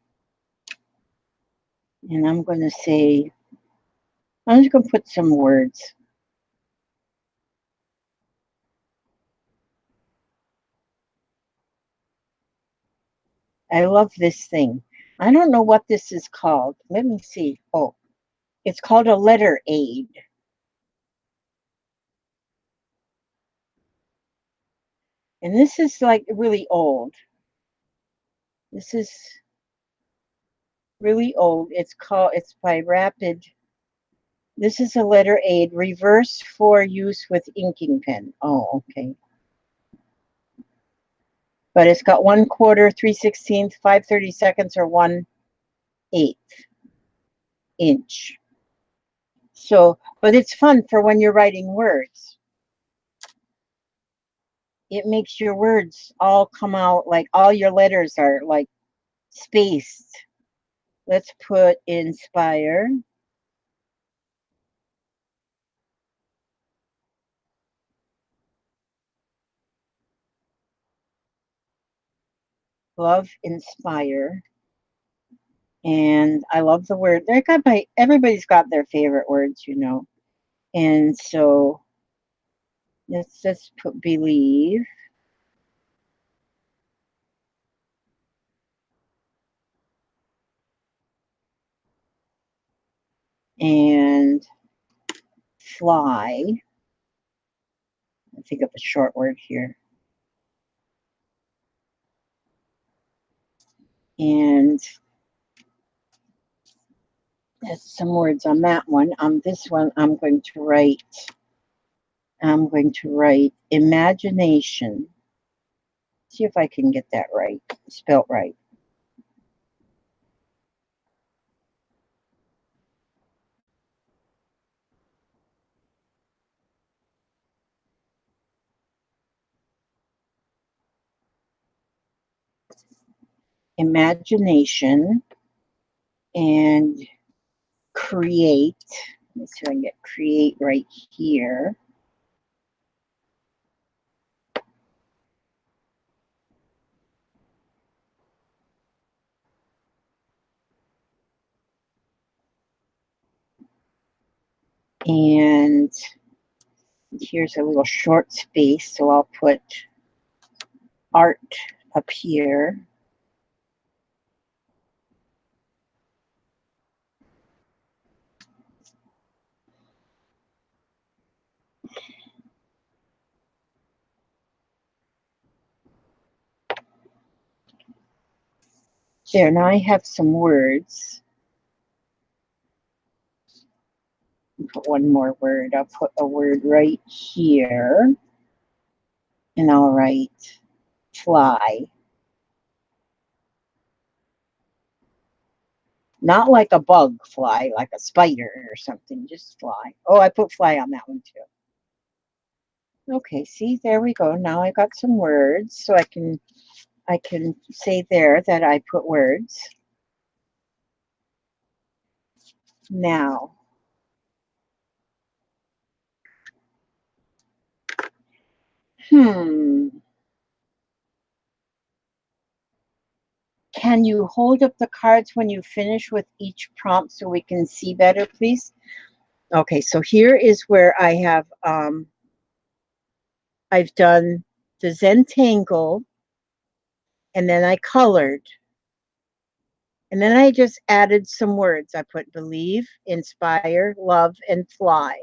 And I'm going to say, I'm just going to put some words. I love this thing. I don't know what this is called. Let me see. Oh, it's called a letter aid. And this is like really old. This is really old. It's by Rapid. This is a letter aid, reverse for use with inking pen. Oh, okay. But it's got 1/4, 3/16, 5/32, or 1/8 inch. So, but it's fun for when you're writing words. It makes your words all come out like all your letters are like spaced. Let's put inspire. Love, inspire. And I love the word. Everybody's got their favorite words, And so let's just put believe. And fly. I think of a short word here. And that's some words on that one. On this one, I'm going to write imagination. See if I can get that right, spelt right. imagination, and create. Let me see if I can get create right here. And here's a little short space, so I'll put art up here. There, now I have some words. Put one more word. I'll put a word right here. And I'll write fly. Not like a bug fly, like a spider or something, just fly. Oh, I put fly on that one too. Okay, see, there we go. Now I got some words, so I can say there that I put words. Now, can you hold up the cards when you finish with each prompt so we can see better, please? Okay, so here is where I have I've done the Zentangle, and then I colored. And then I just added some words. I put believe, inspire, love, and fly.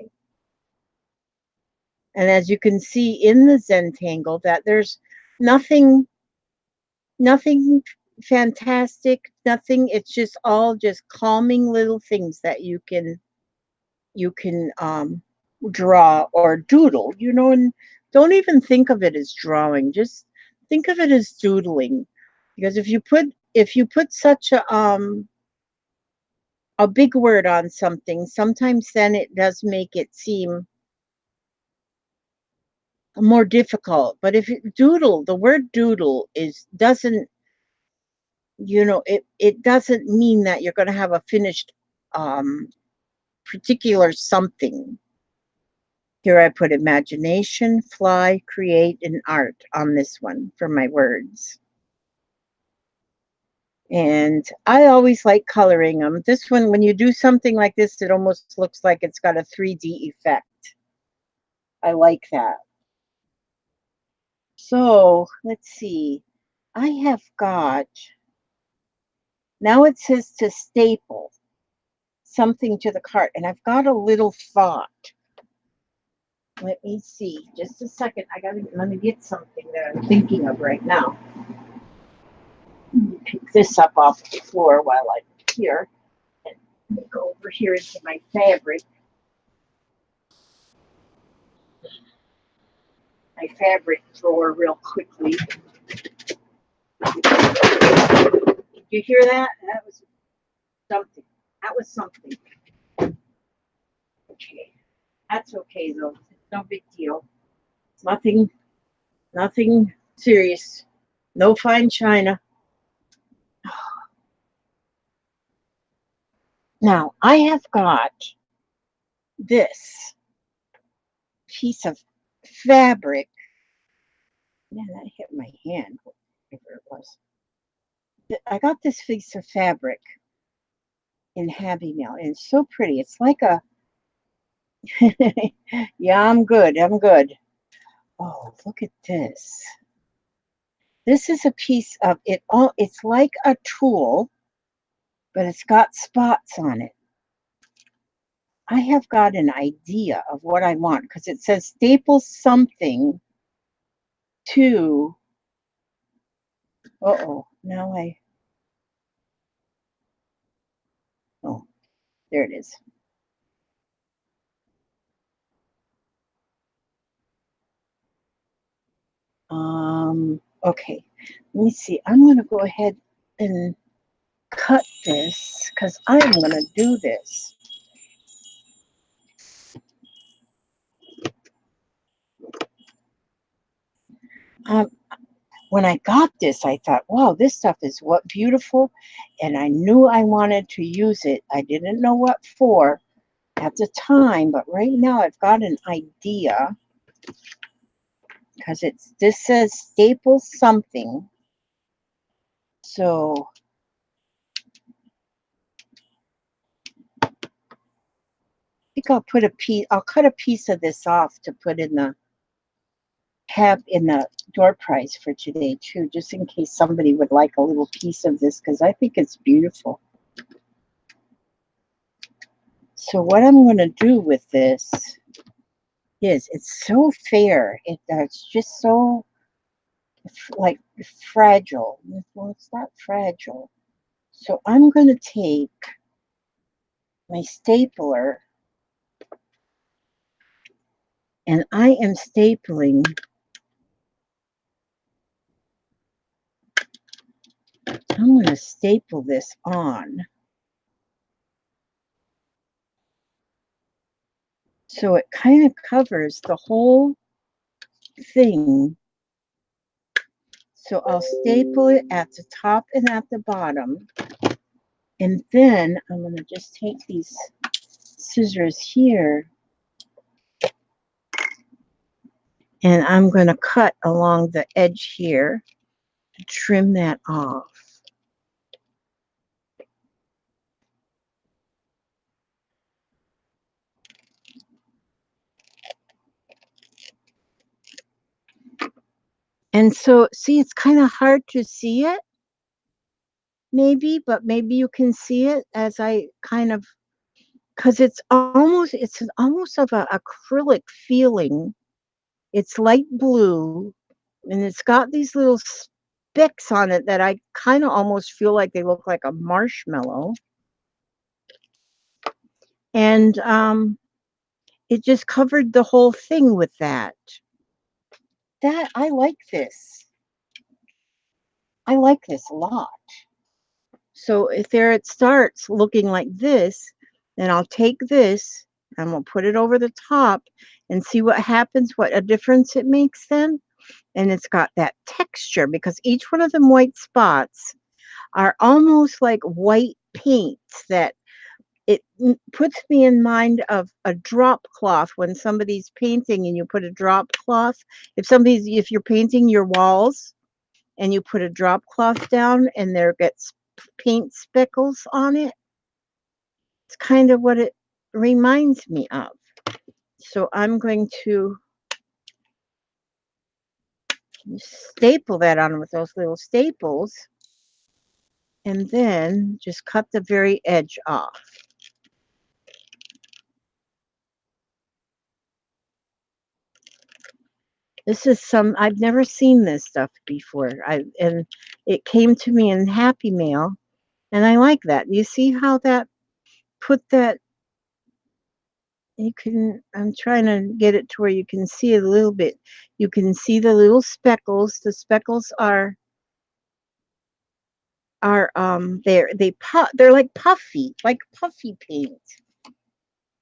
And as you can see in the Zentangle, that there's nothing fantastic, nothing. It's just all just calming little things that you can draw or doodle, you know, and don't even think of it as drawing. Just think of it as doodling, because if you put such a big word on something, sometimes then it does make it seem more difficult. But if you doodle, the word doodle doesn't, you know, it doesn't mean that you're going to have a finished particular something. Here I put imagination, fly, create, and art on this one for my words. And I always like coloring them. This one, when you do something like this, it almost looks like it's got a 3D effect. I like that. So let's see. I have got, now it says to staple something to the cart, and I've got a little thought. Let me see. Just a second. Let me get something that I'm thinking of right now. Pick this up off the floor while I'm here. And go over here into my fabric. My fabric drawer real quickly. Did you hear that? That was something. That was something. Okay. That's okay though. It's no big deal. Nothing serious. No fine china. Now I have got this piece of fabric. Man, that hit my hand, whatever it was. I got this piece of fabric in Happy Mail, and it's so pretty. It's like a yeah, I'm good. I'm good. Oh, look at this. This is a piece of it all. It's like a tool, but it's got spots on it. I have got an idea of what I want because it says staple something to. Uh-oh, now oh, there it is. Okay, let me see. I'm going to go ahead and cut this because I'm going to do this. when I got this, I thought, wow, this stuff is what beautiful. And I knew I wanted to use it. I didn't know what for at the time, but right now I've got an idea because this says staple something. So I think I'll cut a piece of this off to put in the door prize for today too, just in case somebody would like a little piece of this, because I think it's beautiful. So what I'm going to do with this is, it's so fair. It's just so like fragile. Well, it's not fragile. So I'm going to take my stapler and I am stapling. I'm going to staple this on. So it kind of covers the whole thing. So I'll staple it at the top and at the bottom. And then I'm going to just take these scissors here and I'm going to cut along the edge here to trim that off. And so, see, it's kind of hard to see it, maybe, but maybe you can see it as I kind of, because it's almost of an acrylic feeling. It's light blue, and it's got these little specks on it that I kind of almost feel like they look like a marshmallow. And it just covered the whole thing with that. I like this. I like this a lot. So if there it starts looking like this, then I'll take this and we'll put it over the top and see what happens, what a difference it makes then. And it's got that texture because each one of them white spots are almost like white paints that it puts me in mind of a drop cloth when somebody's painting and you put a drop cloth. If you're painting your walls and you put a drop cloth down and there gets paint speckles on it, it's kind of what it reminds me of. So I'm going to staple that on with those little staples and then just cut the very edge off. This is I've never seen this stuff before. And it came to me in Happy Mail, and I like that. You see how that put that, I'm trying to get it to where you can see it a little bit. You can see the little speckles. The speckles are they're like puffy paint.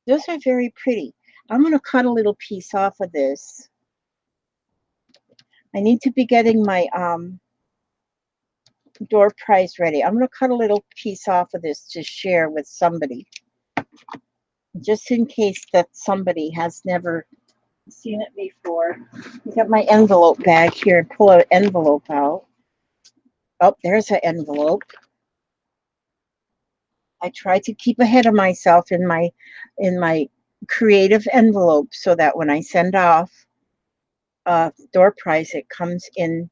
Those are very pretty. I'm going to cut a little piece off of this. I need to be getting my door prize ready. I'm going to cut a little piece off of this to share with somebody, just in case that somebody has never seen it before. I got my envelope bag here. Pull an envelope out. Oh, there's an envelope. I try to keep ahead of myself in my creative envelope so that when I send off door prize, it comes in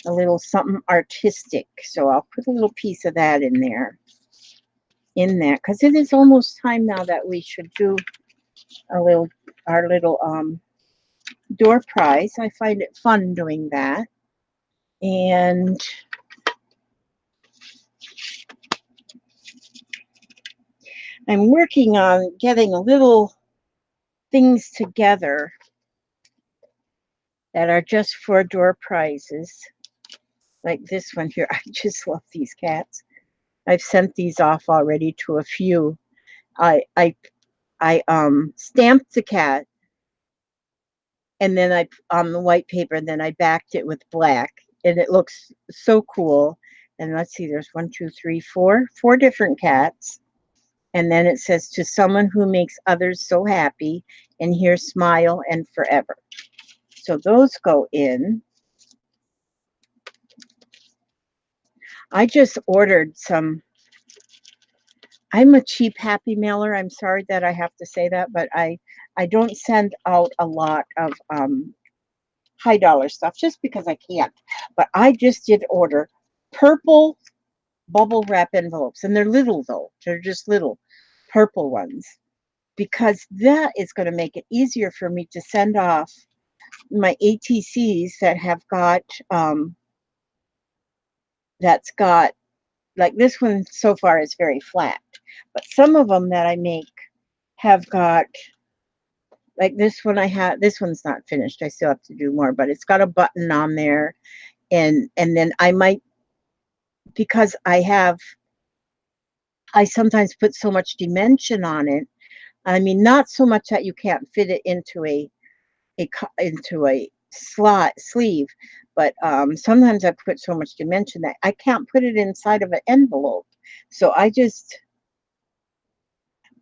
a little something artistic. So I'll put a little piece of that in there, because it is almost time now that we should do our little door prize. I find it fun doing that. And I'm working on getting little things together that are just for door prizes, like this one here. I just love these cats. I've sent these off already to a few. I stamped the cat, and then I on the white paper, and then I backed it with black, and it looks so cool. And let's see, there's 1, 2, 3, 4 different cats. And then it says, to someone who makes others so happy, and here smile and forever. So those go in. I just ordered some. I'm a cheap happy mailer. I'm sorry that I have to say that, but I don't send out a lot of high dollar stuff just because I can't. But I just did order purple bubble wrap envelopes, and they're little though. They're just little purple ones, because that is going to make it easier for me to send off my ATCs that have got that's got, like, this one so far is very flat, but some of them that I make have got, like this one, this one's not finished. I still have to do more, but it's got a button on there, and then I might, because I sometimes put so much dimension on it. I mean, not so much that you can't fit it into into a slot sleeve, but sometimes I put so much dimension that I can't put it inside of an envelope. So I just,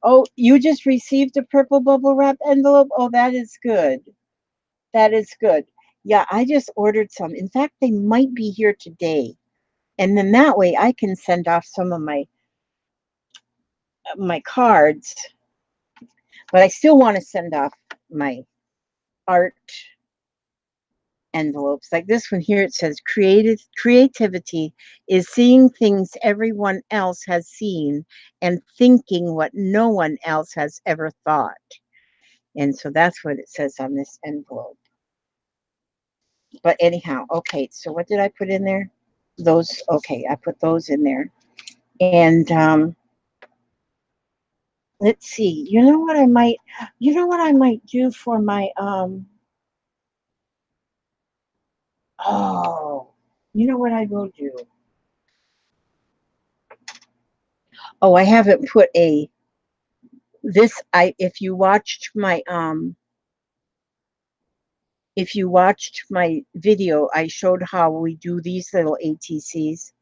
oh, you just received a purple bubble wrap envelope? Oh, that is good. That is good. Yeah, I just ordered some. In fact, they might be here today. And then that way I can send off some of my cards, but I still want to send off my art envelopes. Like this one here, it says creativity is seeing things everyone else has seen and thinking what no one else has ever thought. And so that's what it says on this envelope. But anyhow, okay, so what did I put in there? Those, okay, I put those in there. And let's see, you know what I might do for my, oh, you know what I will do? Oh, I haven't put if you watched my, video, I showed how we do these little ATCs.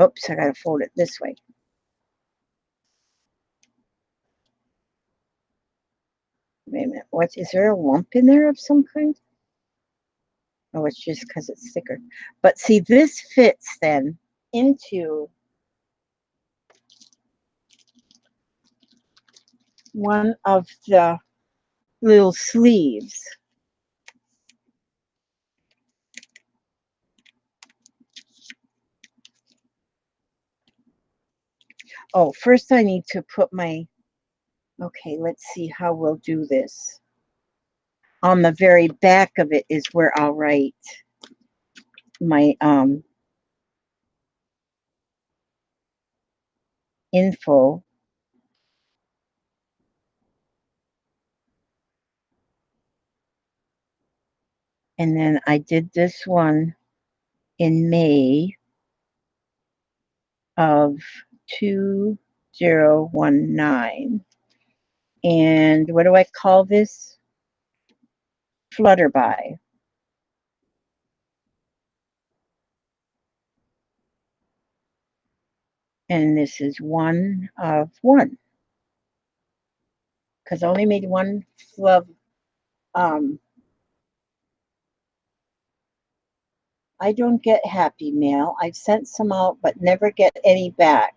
Oops, I gotta fold it this way. Wait a minute, what, is there a lump in there of some kind? Oh, it's just because it's thicker. But see, this fits then into one of the little sleeves. Oh, first I need to put my, okay, let's see how we'll do this. On the very back of it is where I'll write my info. And then I did this one in May of 2019. And what do I call this? Flutterby. And this is 1 of 1. Because I only made one love. I don't get happy mail. I've sent some out, but never get any back.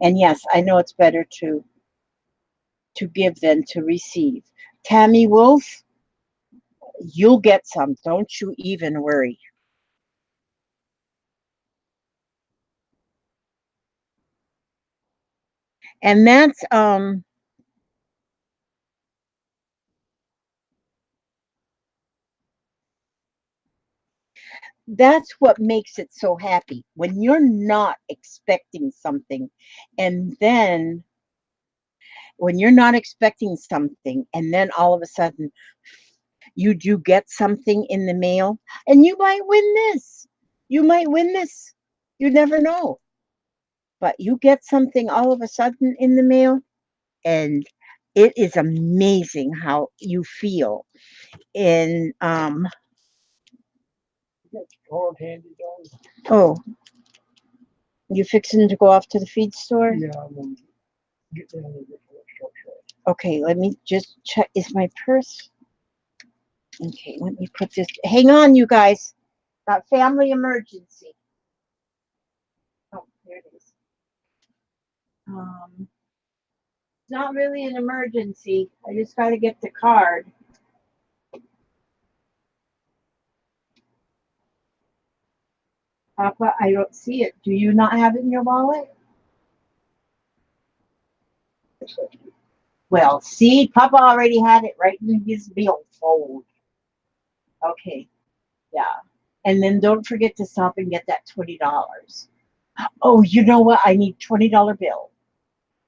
And yes, I know it's better to give than to receive. Tammy Wolf, you'll get some. Don't you even worry. And that's what makes it so happy, when you're not expecting something, and then when you're not expecting something, and then all of a sudden you do get something in the mail, and you might win this. You might win this. You never know. But you get something all of a sudden in the mail, and it is amazing how you feel. And got the card handy, Don? Oh, you fixing to go off to the feed store? Yeah, I'm gonna get down there before it starts raining. Okay, let me just check. Is my purse? Okay, let me put this. Hang on, you guys. Got family emergency. Oh, there it is. It's not really an emergency. I just got to get the card. Papa, I don't see it. Do you not have it in your wallet? Yes, that's good. Well, see, Papa already had it right in his billfold. Okay, yeah. And then don't forget to stop and get that $20. Oh, you know what? I need $20 bill.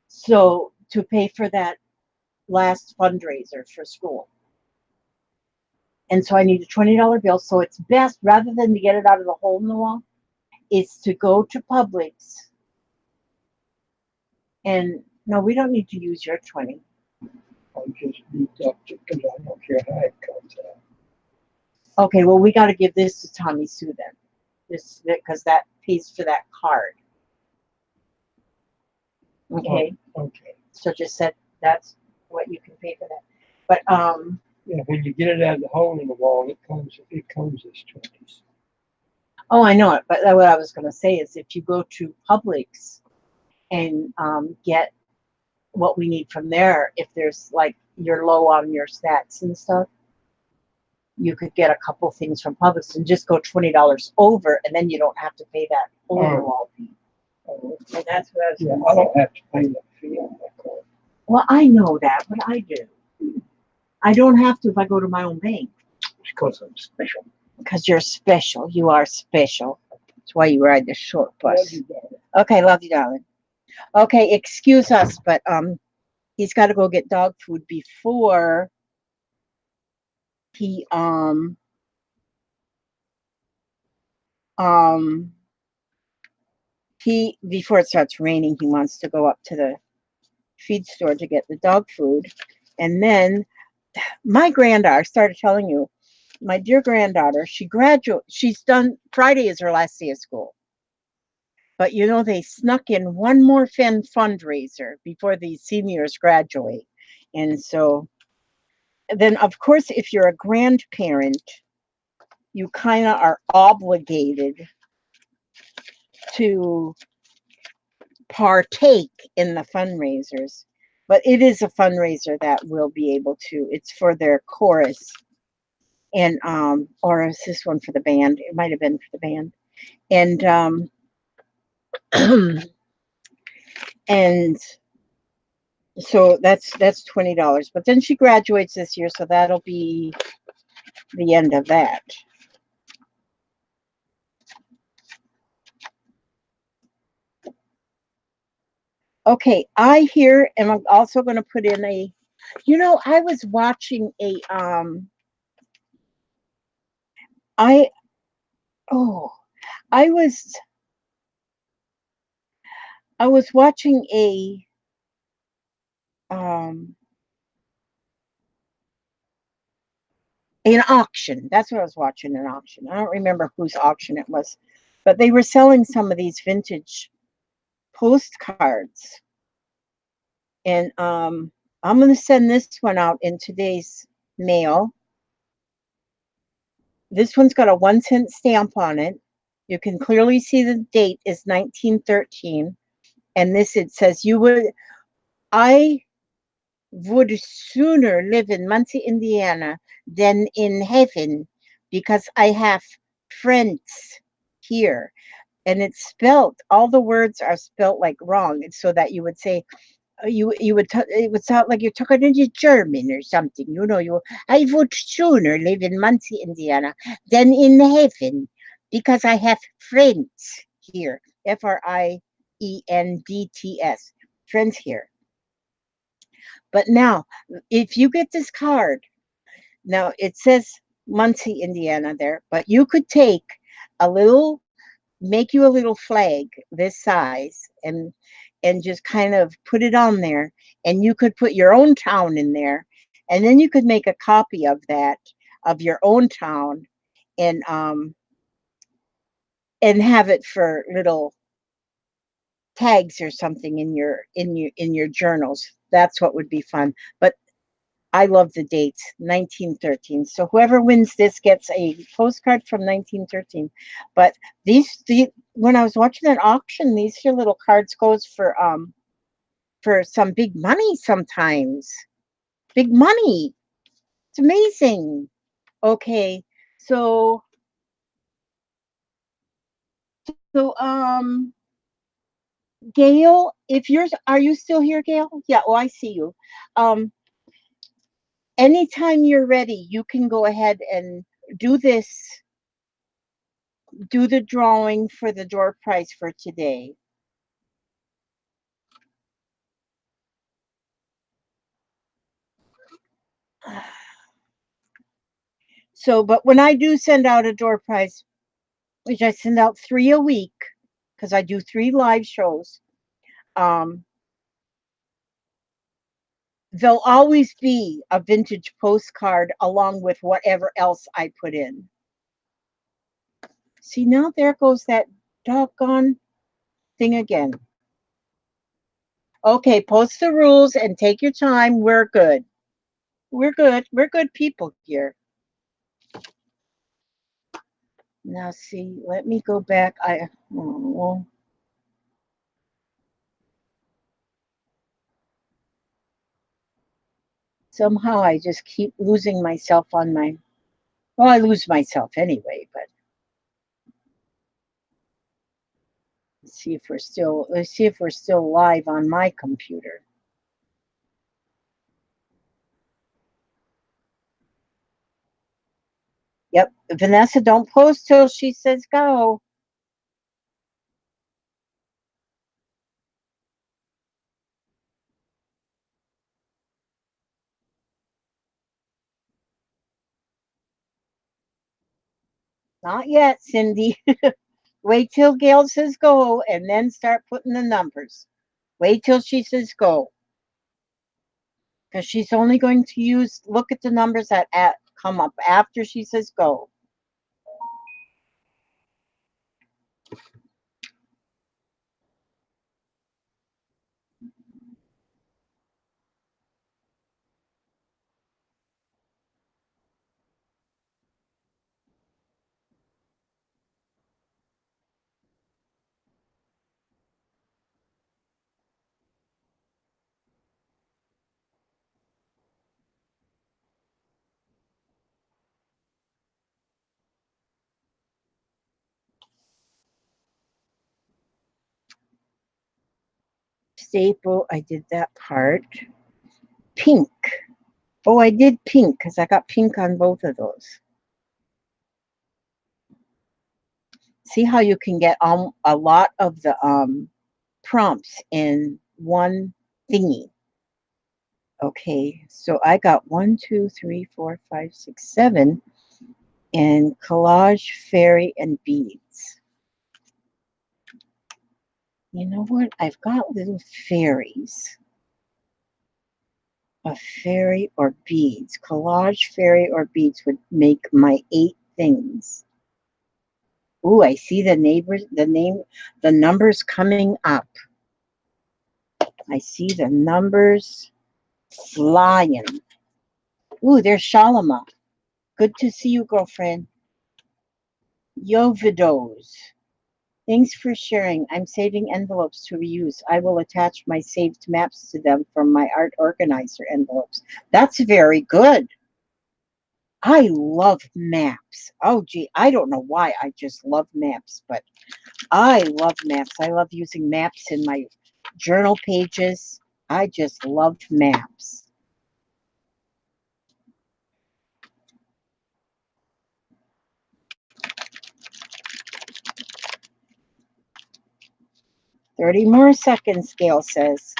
So to pay for that last fundraiser for school. And so I need a $20 bill. So it's best, rather than to get it out of the hole in the wall, is to go to Publix. And no, we don't need to use your 20. I just need up to, because I don't care how it comes out. Okay, well, we got to give this to Tommy Sue then. This, because that pays for that card. Okay, Okay. so just said that's what you can pay for that. But Yeah, when you get it out of the hole in the wall, it comes as 20s. oh, I know it. But what I was going to say is, if you go to Publix and get what we need from there, if there's like you're low on your snacks and stuff, you could get a couple things from Publix and just go $20 over, and then you don't have to pay that wall fee. Oh, And that's what I was yeah, going I to say. don't have to pay that fee on that card. Well, I know that, but I do. I don't have to if I go to my own bank. Because I'm special. Because you're special. You are special. That's why you ride the short Love bus. you, darling. Okay, love you, darling. Okay, excuse us, but he's got to go get dog food before he before it starts raining. He wants to go up to the feed store to get the dog food. And then my granddaughter, started telling you, my dear granddaughter, she's done, Friday is her last day of school. But you know, they snuck in one more fundraiser before the seniors graduate. And so then, of course, if you're a grandparent, you kind of are obligated to partake in the fundraisers. But it is a fundraiser that will be able to, it's for their chorus. And or is this one for the band? It might have been for the band. And and so that's $20. But then she graduates this year, so that'll be the end of that. Okay, I here am also going to put in a, you know, I was watching a I was watching a an auction. That's what I was watching, an auction. I don't remember whose auction it was, but they were selling some of these vintage postcards. And I'm going to send this one out in today's mail. This one's got a 1-cent stamp on it. You can clearly see the date is 1913. And this, it says, I would sooner live in Muncie, Indiana than in heaven, because I have friends here. And it's spelled, all the words are spelled like wrong. And so that you would say, it would sound like you're talking into German or something. You know, I would sooner live in Muncie, Indiana than in heaven, because I have friends here. Friendds, friends here. But now, if you get this card, now it says Muncie, Indiana there, but you could take make you a little flag this size and just kind of put it on there, and you could put your own town in there, and then you could make a copy of that, of your own town, and and have it for little tags or something in your journals. That's what would be fun. But I love the dates, 1913. So whoever wins this gets a postcard from 1913. But when I was watching that auction, these here little cards goes for some big money sometimes. Big money. It's amazing. Okay. So so Gail, if you're are you still here, Gail? Yeah, oh I see you. Um Anytime you're ready, you can go ahead and do this, do the drawing for the door prize for today. So, but when I do send out a door prize, which I send out 3 a week, because I do 3 live shows, there'll always be a vintage postcard along with whatever else I put in. See, now there goes that doggone thing again. Okay, post the rules and take your time. We're good. We're good. We're good people here. Now, see, let me go back. Oh, somehow I just keep losing myself on my, well, I lose myself anyway, but let's see if we're still live on my computer. Yep, Vanessa, don't post till she says go. Not yet, Cindy. Wait till Gail says go and then start putting the numbers. Wait till she says go. Because she's only going to look at the numbers that come up after she says go. Staple, I did that part. Pink. Oh, I did pink because I got pink on both of those. See how you can get a lot of the prompts in one thingy. Okay, so I got 1, 2, 3, 4, 5, 6, 7 and collage, fairy, and beads. You know what? I've got little fairies. A fairy or beads. Collage, fairy, or beads would make my 8 things. Ooh, I see the numbers coming up. I see the numbers flying. Ooh, there's Shalama. Good to see you, girlfriend. Yovidos. Thanks for sharing. I'm saving envelopes to reuse. I will attach my saved maps to them from my art organizer envelopes. That's very good. I love maps. Oh, gee, I don't know why I just love maps, but I love maps. I love using maps in my journal pages. I just love maps. "30 more seconds," Gail says.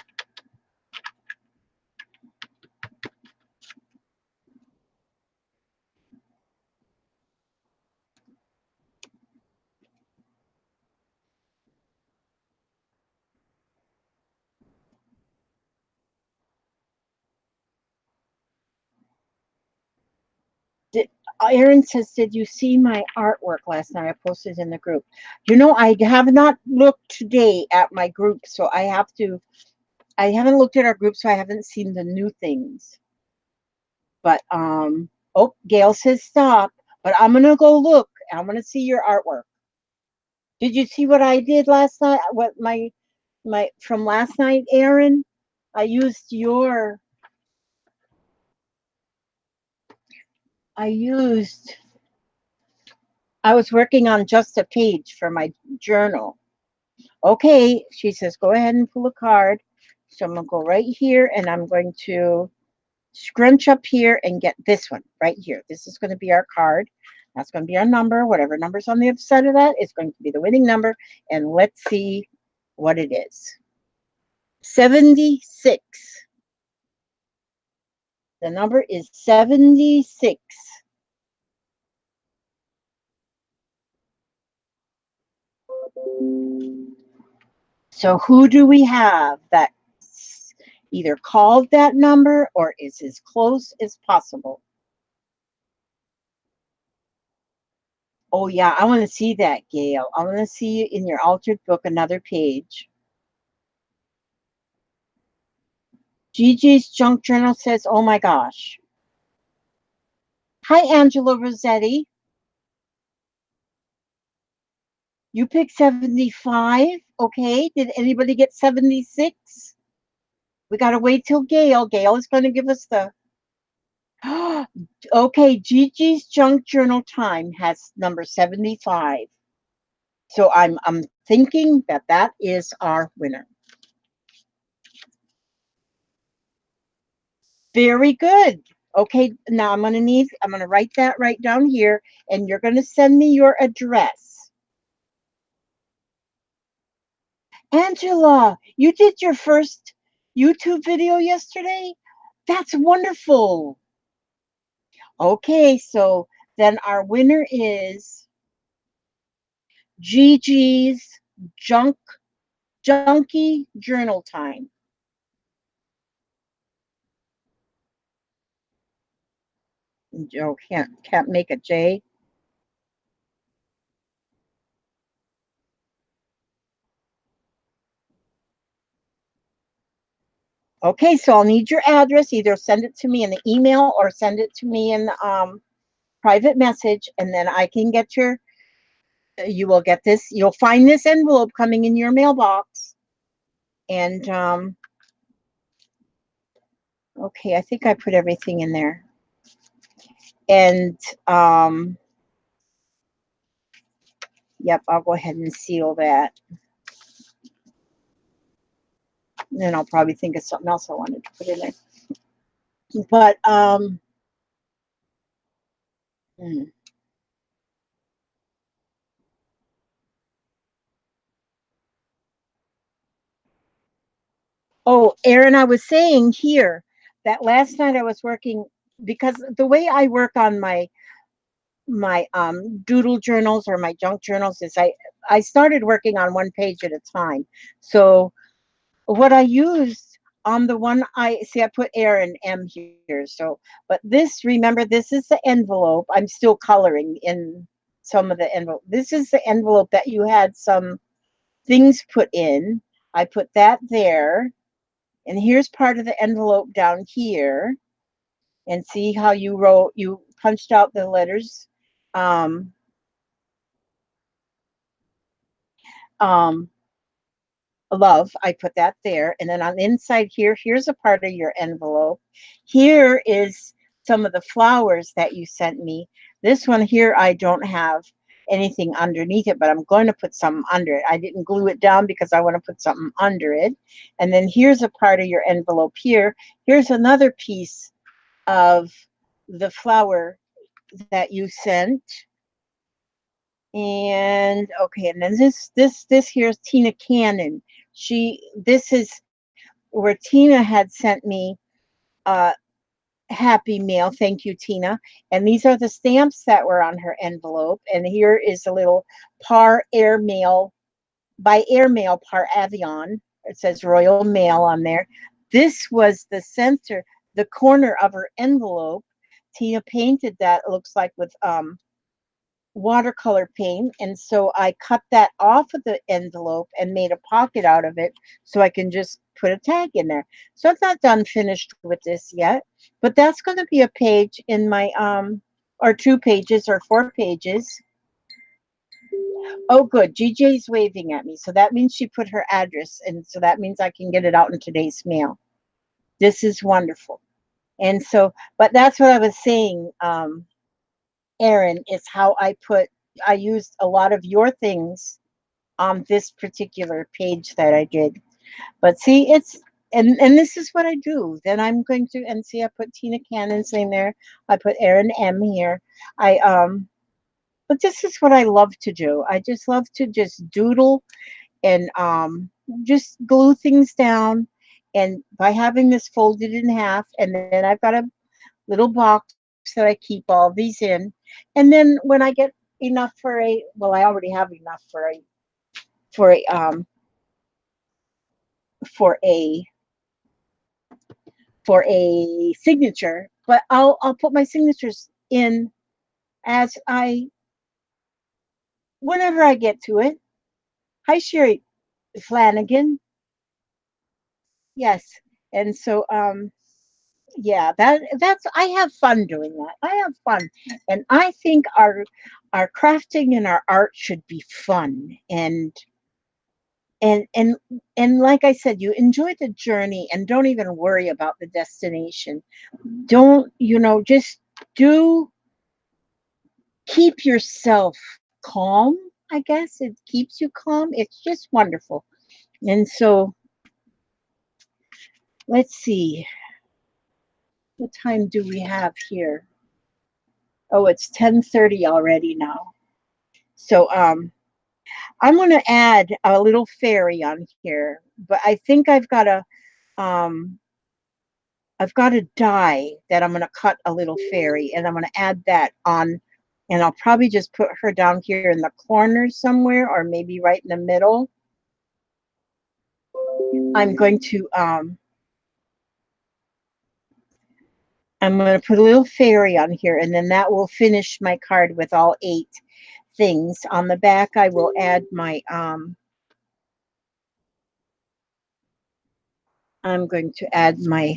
Erin says, did you see my artwork last night? I posted in the group. You know, I have not looked today at my group, so I haven't looked at our group, so I haven't seen the new things. But, oh, Gail says stop, but I'm going to go look. I'm going to see your artwork. Did you see what I did last night? What from last night, Erin? I used I was working on just a page for my journal. Okay, she says, go ahead and pull a card. So I'm going to go right here and I'm going to scrunch up here and get this one right here. This is going to be our card. That's going to be our number. Whatever number's on the other side of that is going to be the winning number. And let's see what it is. 76. The number is 76. So who do we have that either called that number or is as close as possible? Oh yeah, I want to see that, Gail. I want to see you in your altered book, another page. Gigi's junk journal says, oh my gosh. Hi, Angela Rossetti. You picked 75. Okay. Did anybody get 76? We got to wait till Gail. Gail is going to give us the. Okay. Gigi's junk journal time has number 75. So I'm thinking that is our winner. Very good. Okay, now I'm going to write that right down here, and you're going to send me your address. Angela, you did your first YouTube video yesterday? That's wonderful. Okay, so then our winner is Gigi's Junkie Journal Time. Joe can't make a J. Okay, so I'll need your address. Either send it to me in the email or send it to me in private message, and then I can get you will get this. You'll find this envelope coming in your mailbox. And okay, I think I put everything in there. And yep, I'll go ahead and seal that. And then I'll probably think of something else I wanted to put in there. But oh, Erin, I was saying here that last night I was working, because the way I work on my doodle journals or my junk journals is I started working on one page at a time. So what I used on the one I put Erin M here. So, but this, remember, this is the envelope. I'm still coloring in some of the envelope. This is the envelope that you had some things put in. I put that there. And here's part of the envelope down here. And see how you punched out the letters. Love, I put that there. And then on the inside here, here's a part of your envelope. Here is some of the flowers that you sent me. This one here, I don't have anything underneath it, but I'm going to put something under it. I didn't glue it down because I want to put something under it. And then here's a part of your envelope here. Here's another piece of the flower that you sent. And okay, and then this here's Tina Cannon. This is where Tina had sent me happy mail. Thank you, Tina. And these are the stamps that were on her envelope. And here is a little Par Airmail, by Airmail Par Avion. It says Royal Mail on there. This was the center, the corner of her envelope Tina painted that, it looks like, with watercolor paint, and so I cut that off of the envelope and made a pocket out of it so I can just put a tag in there. So it's not done finished with this yet, but that's going to be a page in my or 2 pages or 4 pages. Oh, good. GJ's waving at me, so that means she put her address, and so that means I can get it out in today's mail. This is wonderful. And so, but that's what I was saying, Erin, is how I used a lot of your things on this particular page that I did. But see, it's, and this is what I do. Then I'm going to, and see, I put Tina Cannon's name there. I put Erin M here. But this is what I love to do. I just love to just doodle and just glue things down. And by having this folded in half, and then I've got a little box that I keep all these in. And then when I get enough for a, well, I already have enough for a, for a, for a, for a signature, but I'll put my signatures in as I, whenever I get to it. Hi, Sherry Flanagan. Yes. And so, yeah, that's, I have fun doing that. I have fun. And I think our crafting and our art should be fun. And and and like I said, you enjoy the journey and don't even worry about the destination. Don't, just do, keep yourself calm. I guess it keeps you calm. It's just wonderful. And so let's see, what time do we have here? Oh, it's 10:30 already now. So I'm going to add a little fairy on here, but I think um I've got a die that I'm going to cut a little fairy, and I'm going to add that on, and I'll probably just put her down here in the corner somewhere, or maybe right in the middle. I'm going to put a little fairy on here, and then that will finish my card with all 8 things. On the back, I will add my I'm going to add my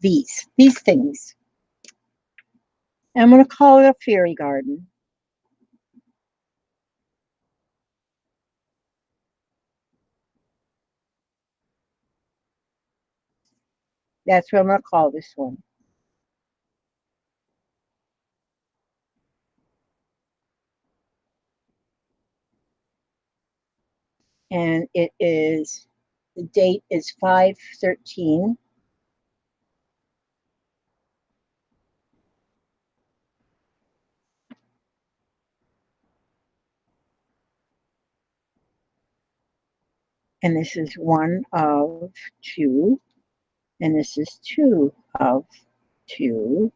these things. And I'm going to call it a fairy garden. That's what I'm going to call this one. And it is, the date is 5/13. And this is 1 of 2. And this is 2 of 2.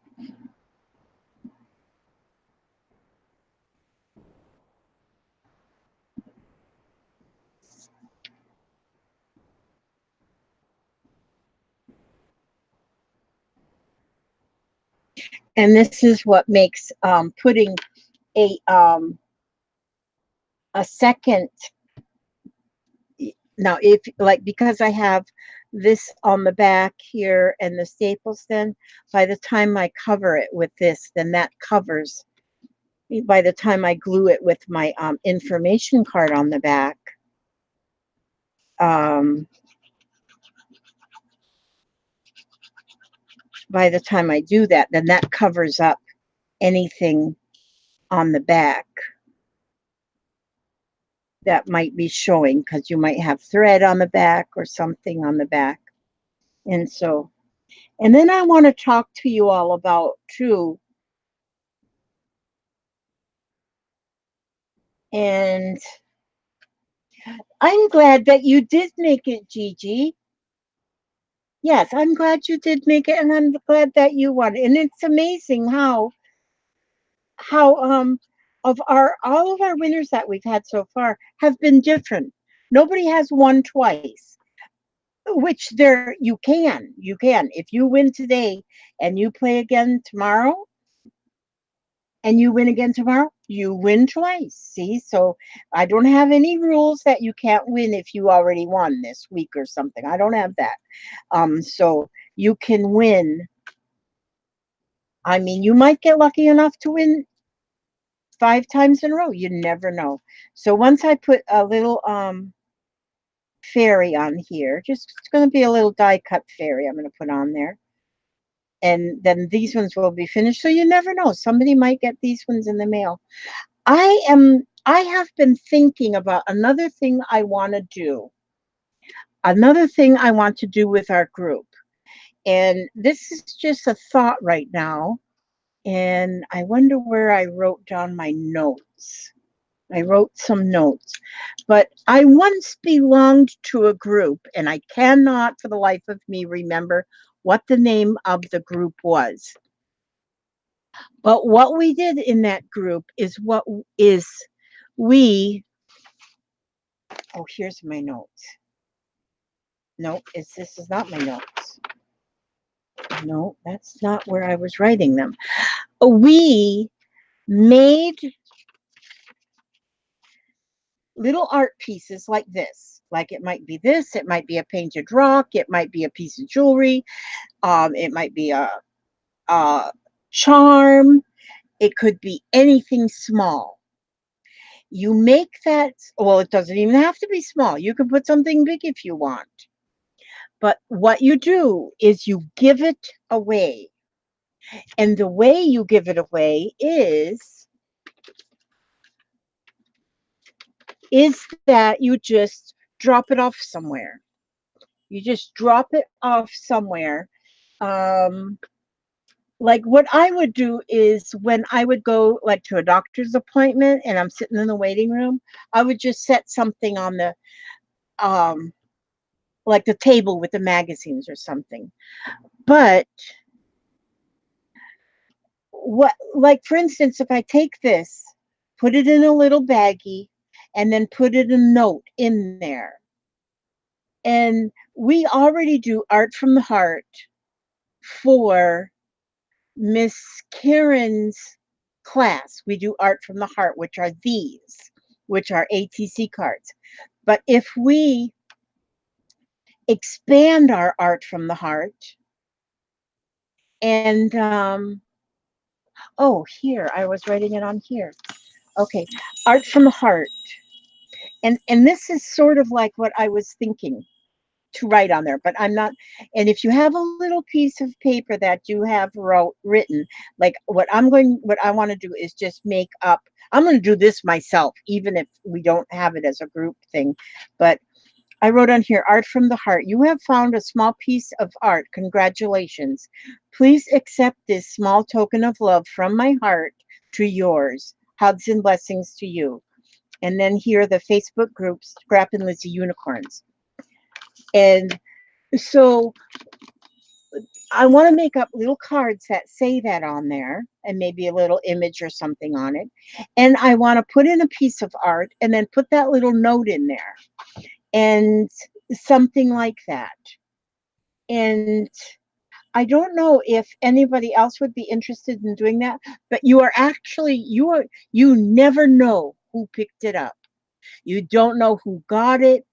And this is what makes putting a second, now if, like, because I have this on the back here and the staples, then by the time I cover it with this, then that covers, by the time I glue it with my information card on the back, by the time I do that, then that covers up anything on the back that might be showing, because you might have thread on the back or something on the back. And so, and then I want to talk to you all about too, and I'm glad that you did make it, Gigi. Yes, I'm glad you did make it, and I'm glad that you won. And it's amazing how of our, all of our winners that we've had so far have been different. Nobody has won twice. which there you can. If you win today and you play again tomorrow and you win again tomorrow, you win twice. See, so I don't have any rules that you can't win if you already won this week or something. I don't have that. So you can win. I mean, you might get lucky enough to win 5 times in a row. You never know. So once I put a little fairy on here, just it's going to be a little die cut fairy I'm going to put on there. And then these ones will be finished. So you never know. Somebody might get these ones in the mail. I have been thinking about another thing I want to do. Another thing I want to do with our group. And this is just a thought right now. And I wonder where I wrote down my notes. I wrote some notes. But I once belonged to a group, and I cannot for the life of me remember what the name of the group was. But what we did in that group is we, oh, here's my notes. No, this is not my notes. No, that's not where I was writing them. We made little art pieces like this. Like it might be this, it might be a painted rock, it might be a piece of jewelry, it might be a charm, it could be anything small. You make that, well, it doesn't even have to be small. You can put something big if you want. But what you do is you give it away. And the way you give it away is that you just drop it off somewhere. You just drop it off somewhere. Like what I would do is when I would go like to a doctor's appointment and I'm sitting in the waiting room, I would just set something on the like the table with the magazines or something. But what, like for instance, if I take this, put it in a little baggie, and then put it a note in there. And we already do Art from the Heart for Miss Karen's class. We do Art from the Heart, which are these, which are ATC cards. But if we expand our Art from the Heart and oh, here, I was writing it on here. Okay, Art from the Heart. And this is sort of like what I was thinking to write on there, but I'm not. And if you have a little piece of paper that you have written, like what I want to do is just make up. I'm going to do this myself, even if we don't have it as a group thing. But I wrote on here, Art from the Heart. You have found a small piece of art. Congratulations. Please accept this small token of love from my heart to yours. Hugs and blessings to you. And then here are the Facebook groups, Scrap and Lizzie Unicorns. And so I want to make up little cards that say that on there and maybe a little image or something on it. And I want to put in a piece of art and then put that little note in there and something like that. And I don't know if anybody else would be interested in doing that, but you never know who picked it up. You don't know who got it.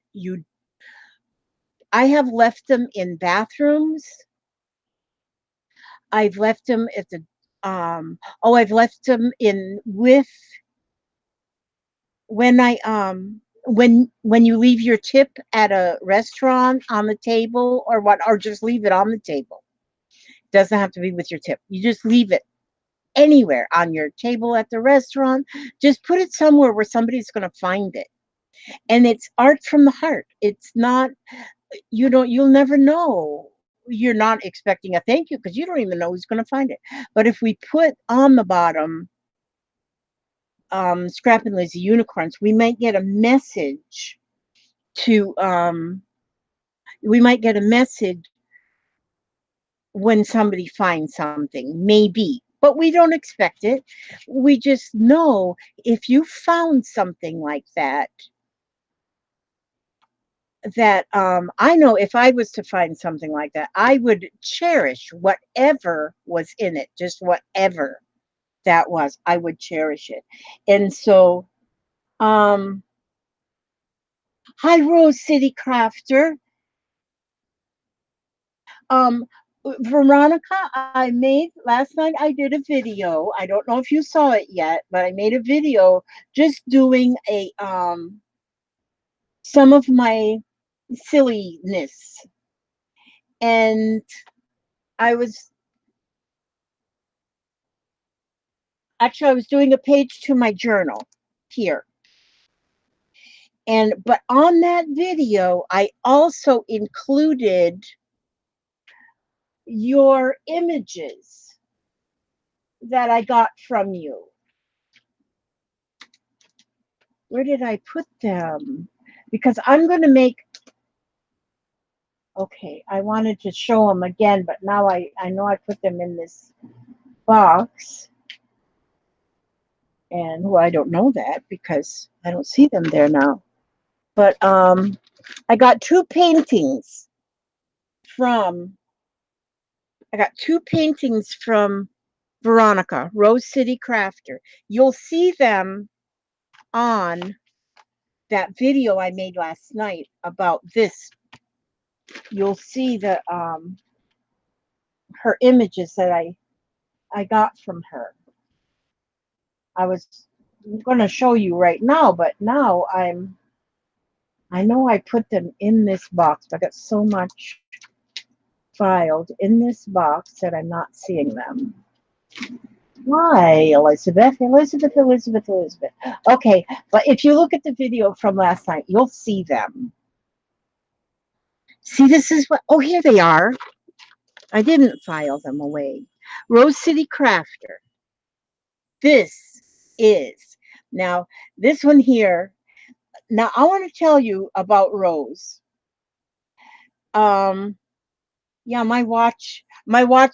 I have left them in bathrooms. I've left them at the I've left them in with when I when you leave your tip at a restaurant on the table or just leave it on the table. It doesn't have to be with your tip. You just leave it anywhere on your table at the restaurant. Just put it somewhere where somebody's going to find it. And it's art from the heart. It's not, you'll never know. You're not expecting a thank you because you don't even know who's going to find it. But if we put on the bottom Scrap and Lizzie Unicorns, we might get a message to we might get a message when somebody finds something, maybe, but we don't expect it. We just know if you found something like that, that I know if I was to find something like that, I would cherish whatever was in it, just whatever that was. I would cherish it. And so, um, hi, Rose City Crafter. Um, Veronica, I made last night. I did a video. I don't know if you saw it yet, but I made a video just doing a some of my silliness, and I was actually I was doing a page to my journal here. And but on that video, I also included your images that I got from you. Where did I put them? Because I'm going to make, okay, I wanted to show them again, but now I know I put them in this box. And well, I don't know that because I don't see them there now. But I got two paintings from, I got two paintings from Veronica, Rose City Crafter. You'll see them on that video I made last night about this. You'll see the her images that I got from her. I was going to show you right now, but now I know I put them in this box. I got so much filed in this box that I'm not seeing them. Why, Elizabeth? Elizabeth, Elizabeth, Elizabeth. Okay, but if you look at the video from last night, you'll see them. See, this is what, oh, here they are. I didn't file them away. Rose City Crafter. This is, now, this one here. Now, I want to tell you about Rose. Yeah, my watch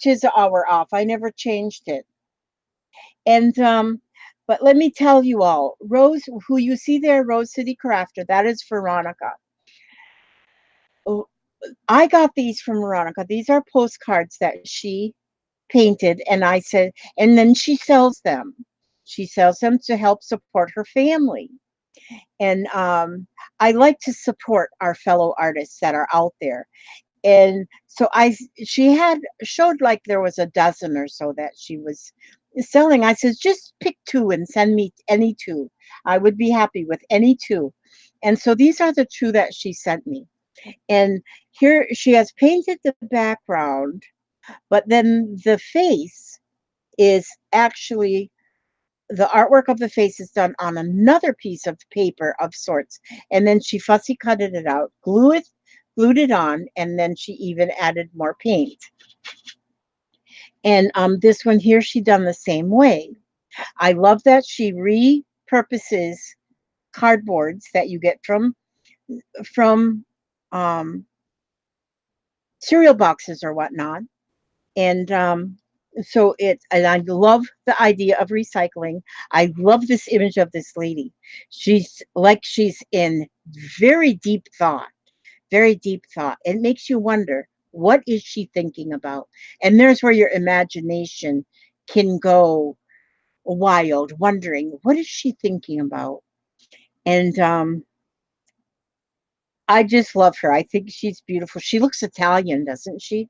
is an hour off. I never changed it. And but let me tell you all, Rose, who you see there, Rose City Crafter, that is Veronica. Oh, I got these from Veronica. These are postcards that she painted, and I said, and then she sells them. She sells them to help support her family. And I like to support our fellow artists that are out there. And so she had showed like there was a dozen or so that she was selling. I said, just pick two and send me any two. I would be happy with any two. And so these are the two that she sent me. And here she has painted the background, but then the face is actually, the artwork of the face is done on another piece of paper of sorts. And then she fussy cutted it out, glued it on, and then she even added more paint. And this one here, she done the same way. I love that she repurposes cardboards that you get from cereal boxes or whatnot. And so and I love the idea of recycling. I love this image of this lady. She's like she's in very deep thought, very deep thought. It makes you wonder, what is she thinking about? And there's where your imagination can go wild, wondering, what is she thinking about? And I just love her. I think she's beautiful. She looks Italian, doesn't she?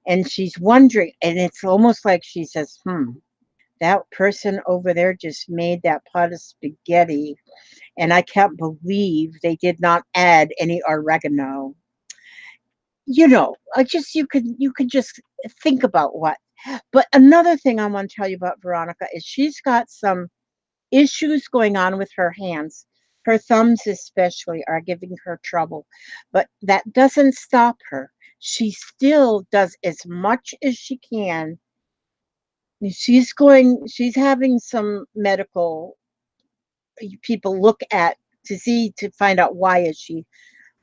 And she's wondering, and it's almost like she says, that person over there just made that pot of spaghetti, and I can't believe they did not add any oregano. You know, I just you could just think about what. But another thing I want to tell you about Veronica is she's got some issues going on with her hands. Her thumbs especially are giving her trouble, but that doesn't stop her. She still does as much as she can. She's having some medical people look at to find out why is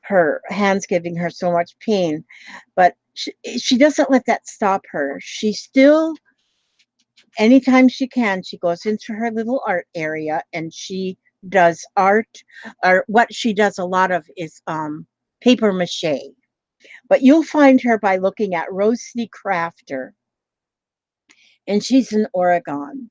her hands giving her so much pain, but she doesn't let that stop her. She still, anytime she can, she goes into her little art area and she does art. Or what she does a lot of is paper mache. But you'll find her by looking at Rosalie Crafter, and she's in Oregon.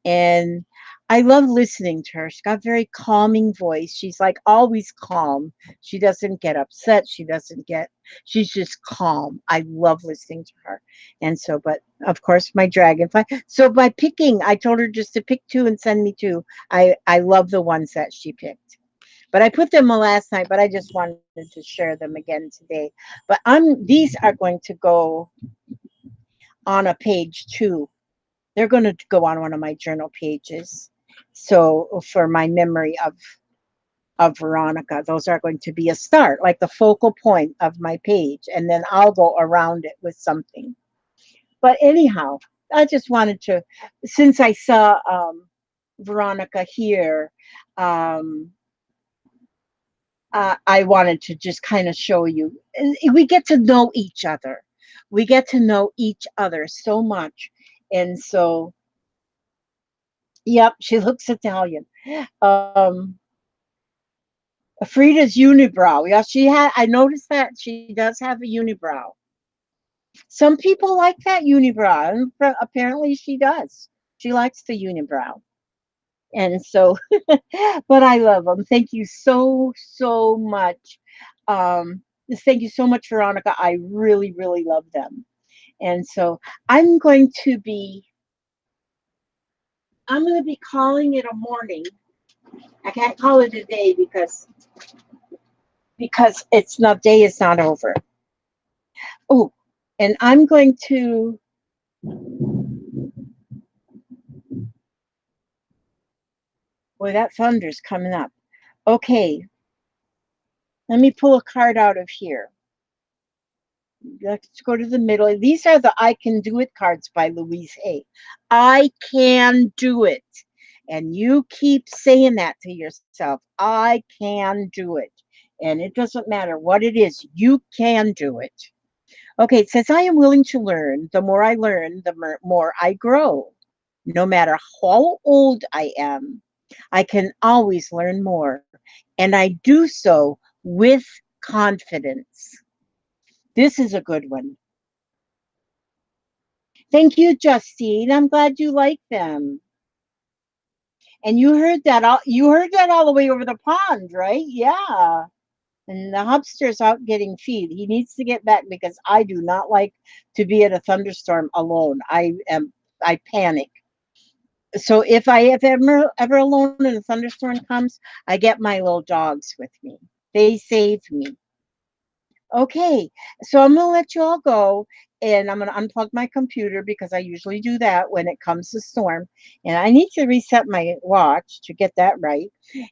And I love listening to her. She's got a very calming voice. She's like always calm. She doesn't get upset. She's just calm. I love listening to her. And so, but of course, my dragonfly. So by picking, I told her just to pick 2 and send me 2. I love the ones that she picked. But I put them last night, but I just wanted to share them again today. But these are going to go on a page 2. They're going to go on one of my journal pages. So for my memory of Veronica, those are going to be a start, like the focal point of my page, and then I'll go around it with something. But anyhow, I just wanted to, since I saw Veronica here, I wanted to just kind of show you. We get to know each other. We get to know each other so much. And so, yep, she looks Italian. Frida's unibrow. Yeah, I noticed that she does have a unibrow. Some people like that unibrow, and apparently she does. She likes the unibrow. And so, but I love them. Thank you so, so much. Thank you so much, Veronica. I really, really love them. And so I'm going to be calling it a morning. I can't call it a day because day is not over. Oh, and I'm going to boy, that thunder's coming up. Okay. Let me pull a card out of here. Let's go to the middle. These are the I Can Do It cards by Louise Hay. I can do it. And you keep saying that to yourself. I can do it. And it doesn't matter what it is, you can do it. Okay, it says, I am willing to learn. The more I learn, the more I grow. No matter how old I am, I can always learn more. And I do so with confidence. This is a good one. Thank you, Justine. I'm glad you like them. And you heard that all the way over the pond, right? Yeah. And the hamster's out getting feed. He needs to get back because I do not like to be in a thunderstorm alone. I panic. So if I am ever alone and a thunderstorm comes, I get my little dogs with me. They save me. Okay, so I'm gonna let you all go, and I'm gonna unplug my computer because I usually do that when it comes to storm, and I need to reset my watch to get that right.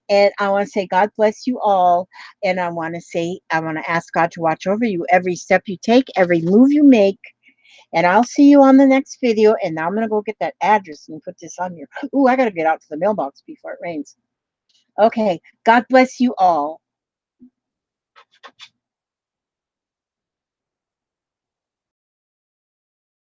And I want to say God bless you all, and I want to ask God to watch over you every step you take, every move you make, and I'll see you on the next video. And now I'm gonna go get that address and put this on here. Ooh, I gotta get out to the mailbox before it rains. Okay, God bless you all.